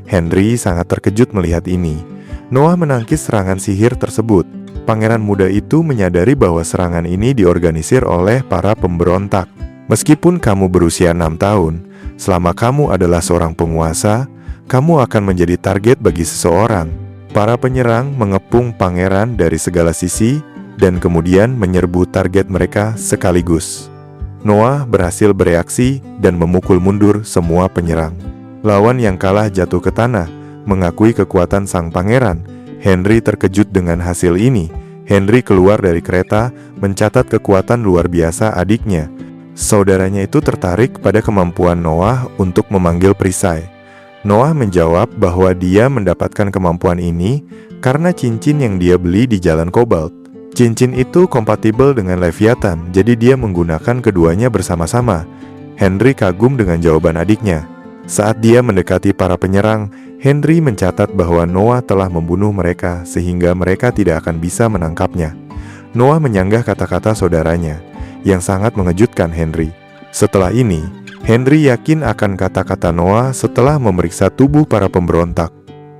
Henry sangat terkejut melihat ini. Noah menangkis serangan sihir tersebut. Pangeran muda itu menyadari bahwa serangan ini diorganisir oleh para pemberontak. Meskipun kamu berusia 6 tahun, selama kamu adalah seorang penguasa, kamu akan menjadi target bagi seseorang. Para penyerang mengepung pangeran dari segala sisi dan kemudian menyerbu target mereka sekaligus. Noah berhasil bereaksi dan memukul mundur semua penyerang. Lawan yang kalah jatuh ke tanah, mengakui kekuatan sang pangeran. Henry terkejut dengan hasil ini. Henry keluar dari kereta, mencatat kekuatan luar biasa adiknya. Saudaranya itu tertarik pada kemampuan Noah untuk memanggil perisai. Noah menjawab bahwa dia mendapatkan kemampuan ini karena cincin yang dia beli di Jalan Kobalt. Cincin itu kompatibel dengan Leviathan, jadi dia menggunakan keduanya bersama-sama. Henry kagum dengan jawaban adiknya. Saat dia mendekati para penyerang, Henry mencatat bahwa Noah telah membunuh mereka sehingga mereka tidak akan bisa menangkapnya. Noah menyanggah kata-kata saudaranya, yang sangat mengejutkan Henry. Setelah ini, Henry yakin akan kata-kata Noah setelah memeriksa tubuh para pemberontak.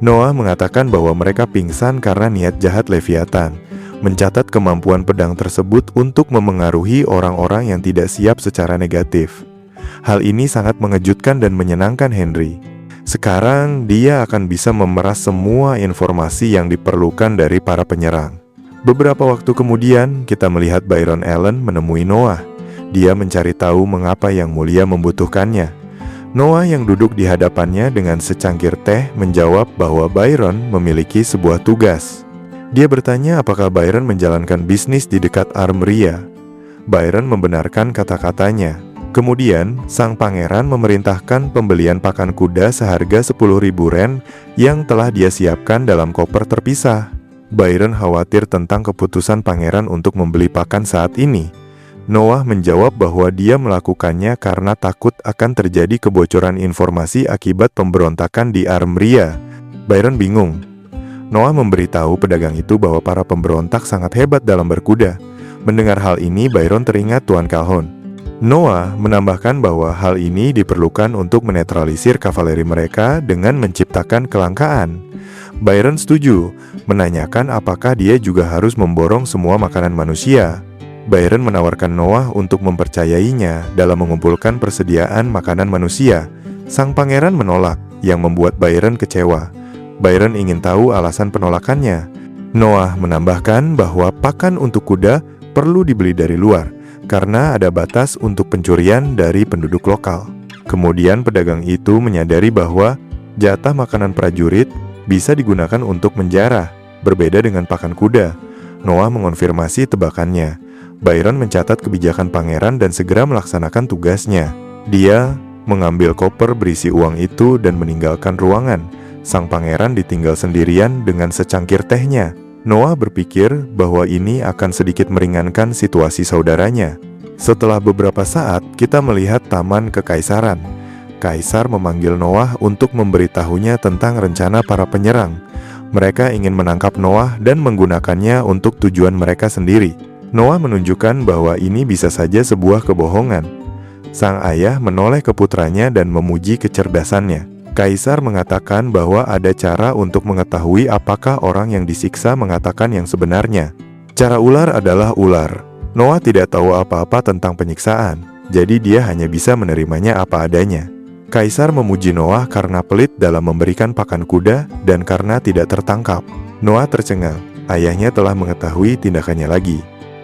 Noah mengatakan bahwa mereka pingsan karena niat jahat Leviathan, mencatat kemampuan pedang tersebut untuk memengaruhi orang-orang yang tidak siap secara negatif. Hal ini sangat mengejutkan dan menyenangkan Henry. Sekarang dia akan bisa memeras semua informasi yang diperlukan dari para penyerang. Beberapa waktu kemudian, kita melihat Byron Allen menemui Noah. Dia mencari tahu mengapa Yang Mulia membutuhkannya. Noah yang duduk di hadapannya dengan secangkir teh menjawab bahwa Byron memiliki sebuah tugas. Dia bertanya apakah Byron menjalankan bisnis di dekat Armeria. Byron membenarkan kata-katanya. Kemudian, sang pangeran memerintahkan pembelian pakan kuda seharga 10.000 ren yang telah dia siapkan dalam koper terpisah. Byron khawatir tentang keputusan pangeran untuk membeli pakan saat ini. Noah menjawab bahwa dia melakukannya karena takut akan terjadi kebocoran informasi akibat pemberontakan di Armeria. Byron bingung. Noah memberitahu pedagang itu bahwa para pemberontak sangat hebat dalam berkuda. Mendengar hal ini, Byron teringat Tuan Calhoun. Noah menambahkan bahwa hal ini diperlukan untuk menetralisir kavaleri mereka dengan menciptakan kelangkaan. Byron setuju, menanyakan apakah dia juga harus memborong semua makanan manusia. Byron menawarkan Noah untuk mempercayainya dalam mengumpulkan persediaan makanan manusia. Sang pangeran menolak, yang membuat Byron kecewa. Byron ingin tahu alasan penolakannya. Noah menambahkan bahwa pakan untuk kuda perlu dibeli dari luar, karena ada batas untuk pencurian dari penduduk lokal. Kemudian pedagang itu menyadari bahwa jatah makanan prajurit bisa digunakan untuk menjarah, berbeda dengan pakan kuda. Noah mengonfirmasi tebakannya. Byron mencatat kebijakan pangeran dan segera melaksanakan tugasnya. Dia mengambil koper berisi uang itu dan meninggalkan ruangan. Sang pangeran ditinggal sendirian dengan secangkir tehnya. Noah berpikir bahwa ini akan sedikit meringankan situasi saudaranya. Setelah beberapa saat, kita melihat Taman Kekaisaran. Kaisar memanggil Noah untuk memberitahunya tentang rencana para penyerang. Mereka ingin menangkap Noah dan menggunakannya untuk tujuan mereka sendiri. Noah menunjukkan bahwa ini bisa saja sebuah kebohongan. Sang ayah menoleh ke putranya dan memuji kecerdasannya. Kaisar mengatakan bahwa ada cara untuk mengetahui apakah orang yang disiksa mengatakan yang sebenarnya. Cara ular adalah ular. Noah tidak tahu apa-apa tentang penyiksaan, jadi dia hanya bisa menerimanya apa adanya. Kaisar memuji Noah karena pelit dalam memberikan pakan kuda dan karena tidak tertangkap. Noah tercengang, ayahnya telah mengetahui tindakannya lagi.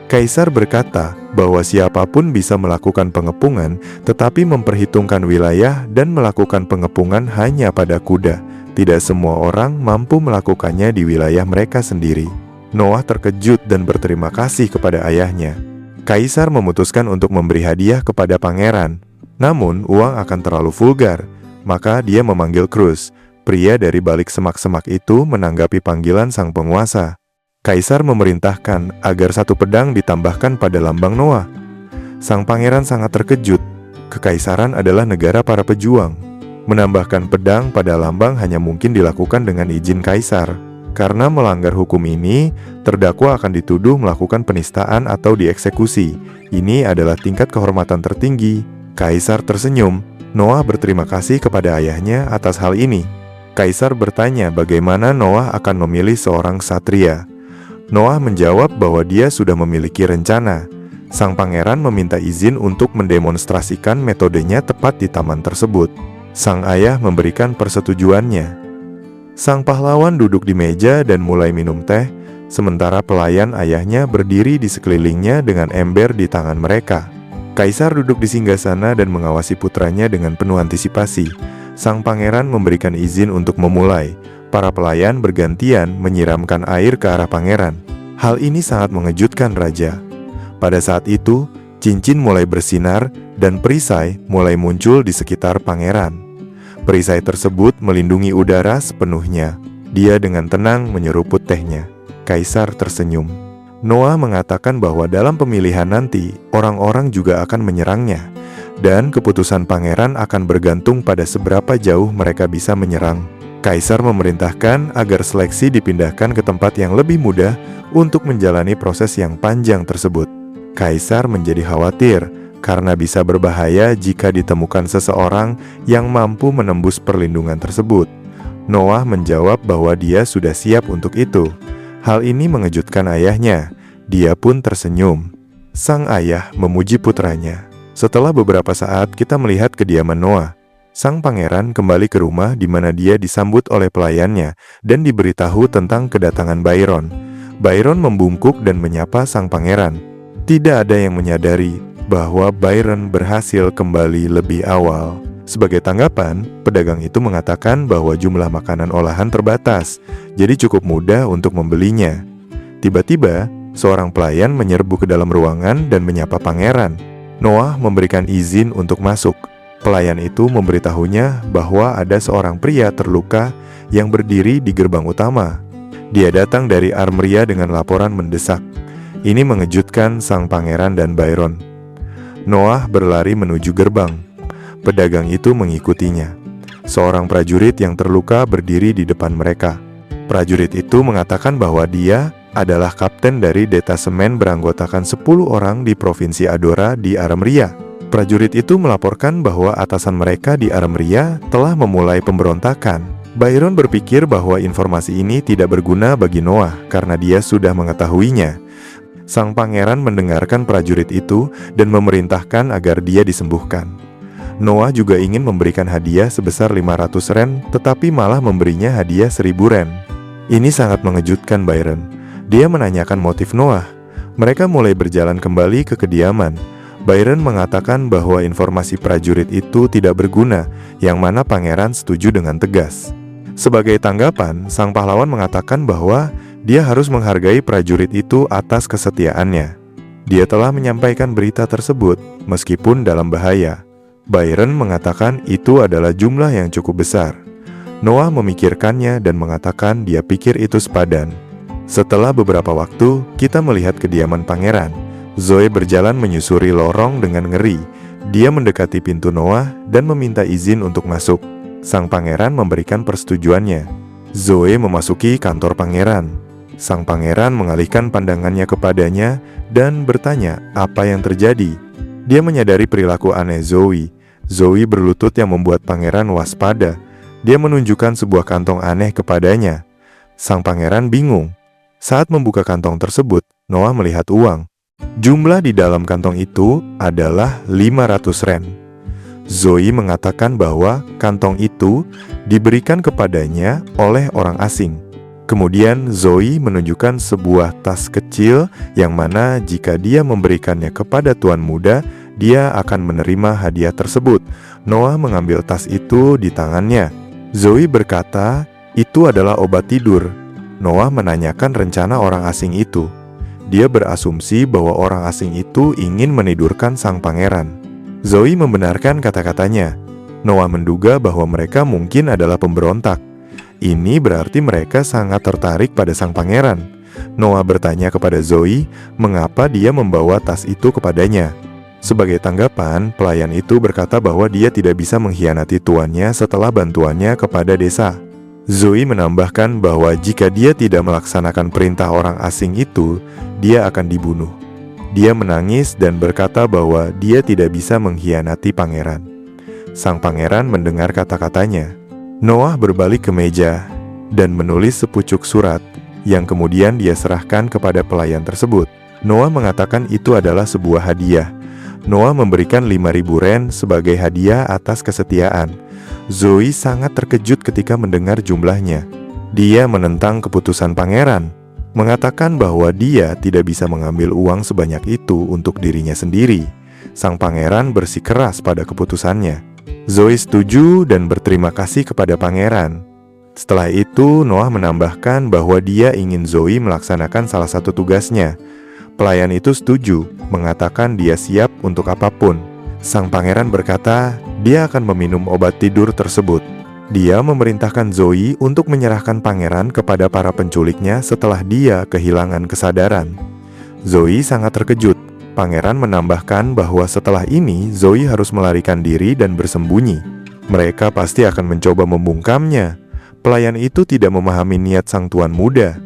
Kaisar berkata bahwa siapapun bisa melakukan pengepungan, tetapi memperhitungkan wilayah dan melakukan pengepungan hanya pada kuda. Tidak semua orang mampu melakukannya di wilayah mereka sendiri. Noah terkejut dan berterima kasih kepada ayahnya. Kaisar memutuskan untuk memberi hadiah kepada pangeran. Namun, uang akan terlalu vulgar, maka dia memanggil Cruz. Pria dari balik semak-semak itu menanggapi panggilan sang penguasa. Kaisar memerintahkan agar satu pedang ditambahkan pada lambang Noah. Sang pangeran sangat terkejut. Kekaisaran adalah negara para pejuang. Menambahkan pedang pada lambang hanya mungkin dilakukan dengan izin kaisar. Karena melanggar hukum ini, terdakwa akan dituduh melakukan penistaan atau dieksekusi. Ini adalah tingkat kehormatan tertinggi. Kaisar tersenyum. Noah berterima kasih kepada ayahnya atas hal ini. Kaisar bertanya bagaimana Noah akan memilih seorang ksatria. Noah menjawab bahwa dia sudah memiliki rencana. Sang pangeran meminta izin untuk mendemonstrasikan metodenya tepat di taman tersebut. Sang ayah memberikan persetujuannya. Sang pahlawan duduk di meja dan mulai minum teh, sementara pelayan ayahnya berdiri di sekelilingnya dengan ember di tangan mereka. Kaisar duduk di singgasana dan mengawasi putranya dengan penuh antisipasi. Sang pangeran memberikan izin untuk memulai. Para pelayan bergantian menyiramkan air ke arah pangeran. Hal ini sangat mengejutkan raja. Pada saat itu, cincin mulai bersinar dan perisai mulai muncul di sekitar pangeran. Perisai tersebut melindungi udara sepenuhnya. Dia dengan tenang menyeruput tehnya. Kaisar tersenyum. Noah mengatakan bahwa dalam pemilihan nanti, orang-orang juga akan menyerangnya, dan keputusan pangeran akan bergantung pada seberapa jauh mereka bisa menyerang. Kaisar memerintahkan agar seleksi dipindahkan ke tempat yang lebih mudah untuk menjalani proses yang panjang tersebut. Kaisar menjadi khawatir, karena bisa berbahaya jika ditemukan seseorang yang mampu menembus perlindungan tersebut. Noah menjawab bahwa dia sudah siap untuk itu. Hal ini mengejutkan ayahnya. Dia pun tersenyum. Sang ayah memuji putranya. Setelah beberapa saat kita melihat kediaman Noah. Sang pangeran kembali ke rumah di mana dia disambut oleh pelayannya dan diberitahu tentang kedatangan Byron. Byron membungkuk dan menyapa sang pangeran. Tidak ada yang menyadari bahwa Byron berhasil kembali lebih awal. Sebagai tanggapan, pedagang itu mengatakan bahwa jumlah makanan olahan terbatas, jadi cukup mudah untuk membelinya. Tiba-tiba, seorang pelayan menyerbu ke dalam ruangan dan menyapa pangeran. Noah memberikan izin untuk masuk. Pelayan itu memberitahunya bahwa ada seorang pria terluka yang berdiri di gerbang utama. Dia datang dari Armeria dengan laporan mendesak. Ini mengejutkan sang pangeran dan Byron. Noah berlari menuju gerbang. Pedagang itu mengikutinya. Seorang prajurit yang terluka berdiri di depan mereka. Prajurit itu mengatakan bahwa dia adalah kapten dari detasemen beranggotakan 10 orang di Provinsi Adora di Armeria. Prajurit itu melaporkan bahwa atasan mereka di Armeria telah memulai pemberontakan. Byron berpikir bahwa informasi ini tidak berguna bagi Noah karena dia sudah mengetahuinya. Sang pangeran mendengarkan prajurit itu dan memerintahkan agar dia disembuhkan. Noah juga ingin memberikan hadiah sebesar 500 ren, tetapi malah memberinya hadiah 1000 ren. Ini sangat mengejutkan Byron. Dia menanyakan motif Noah. Mereka mulai berjalan kembali ke kediaman. Byron mengatakan bahwa informasi prajurit itu tidak berguna, yang mana pangeran setuju dengan tegas. Sebagai tanggapan, sang pahlawan mengatakan bahwa dia harus menghargai prajurit itu atas kesetiaannya. Dia telah menyampaikan berita tersebut, meskipun dalam bahaya. Byron mengatakan itu adalah jumlah yang cukup besar. Noah memikirkannya dan mengatakan dia pikir itu sepadan. Setelah beberapa waktu, kita melihat kediaman pangeran. Zoe berjalan menyusuri lorong dengan ngeri. Dia mendekati pintu Noah dan meminta izin untuk masuk. Sang pangeran memberikan persetujuannya. Zoe memasuki kantor pangeran. Sang pangeran mengalihkan pandangannya kepadanya dan bertanya apa yang terjadi. Dia menyadari perilaku aneh Zoe. Zoe berlutut yang membuat pangeran waspada. Dia menunjukkan sebuah kantong aneh kepadanya. Sang pangeran bingung. Saat membuka kantong tersebut, Noah melihat uang. Jumlah di dalam kantong itu adalah 500 ren. Zoe mengatakan bahwa kantong itu diberikan kepadanya oleh orang asing. Kemudian Zoe menunjukkan sebuah tas kecil yang mana jika dia memberikannya kepada tuan muda, dia akan menerima hadiah tersebut. Noah mengambil tas itu di tangannya. Zoe berkata, itu adalah obat tidur. Noah menanyakan rencana orang asing itu. Dia berasumsi bahwa orang asing itu ingin menidurkan sang pangeran. Zoe membenarkan kata-katanya. Noah menduga bahwa mereka mungkin adalah pemberontak. Ini berarti mereka sangat tertarik pada sang pangeran. Noah bertanya kepada Zoe, mengapa dia membawa tas itu kepadanya. Sebagai tanggapan, pelayan itu berkata bahwa dia tidak bisa mengkhianati tuannya setelah bantuannya kepada desa. Zoe menambahkan bahwa jika dia tidak melaksanakan perintah orang asing itu, dia akan dibunuh. Dia menangis dan berkata bahwa dia tidak bisa mengkhianati pangeran. Sang pangeran mendengar kata-katanya. Noah berbalik ke meja dan menulis sepucuk surat yang kemudian dia serahkan kepada pelayan tersebut. Noah mengatakan itu adalah sebuah hadiah. Noah memberikan 5.000 ren sebagai hadiah atas kesetiaan. Zoe sangat terkejut ketika mendengar jumlahnya. Dia menentang keputusan pangeran, mengatakan bahwa dia tidak bisa mengambil uang sebanyak itu untuk dirinya sendiri. Sang pangeran bersikeras pada keputusannya. Zoe setuju dan berterima kasih kepada pangeran. Setelah itu, Noah menambahkan bahwa dia ingin Zoe melaksanakan salah satu tugasnya. Pelayan itu setuju, mengatakan dia siap untuk apapun. Sang pangeran berkata, dia akan meminum obat tidur tersebut. Dia memerintahkan Zoe untuk menyerahkan pangeran kepada para penculiknya setelah dia kehilangan kesadaran. Zoe sangat terkejut. Pangeran menambahkan bahwa setelah ini Zoe harus melarikan diri dan bersembunyi. Mereka pasti akan mencoba membungkamnya. Pelayan itu tidak memahami niat sang tuan muda.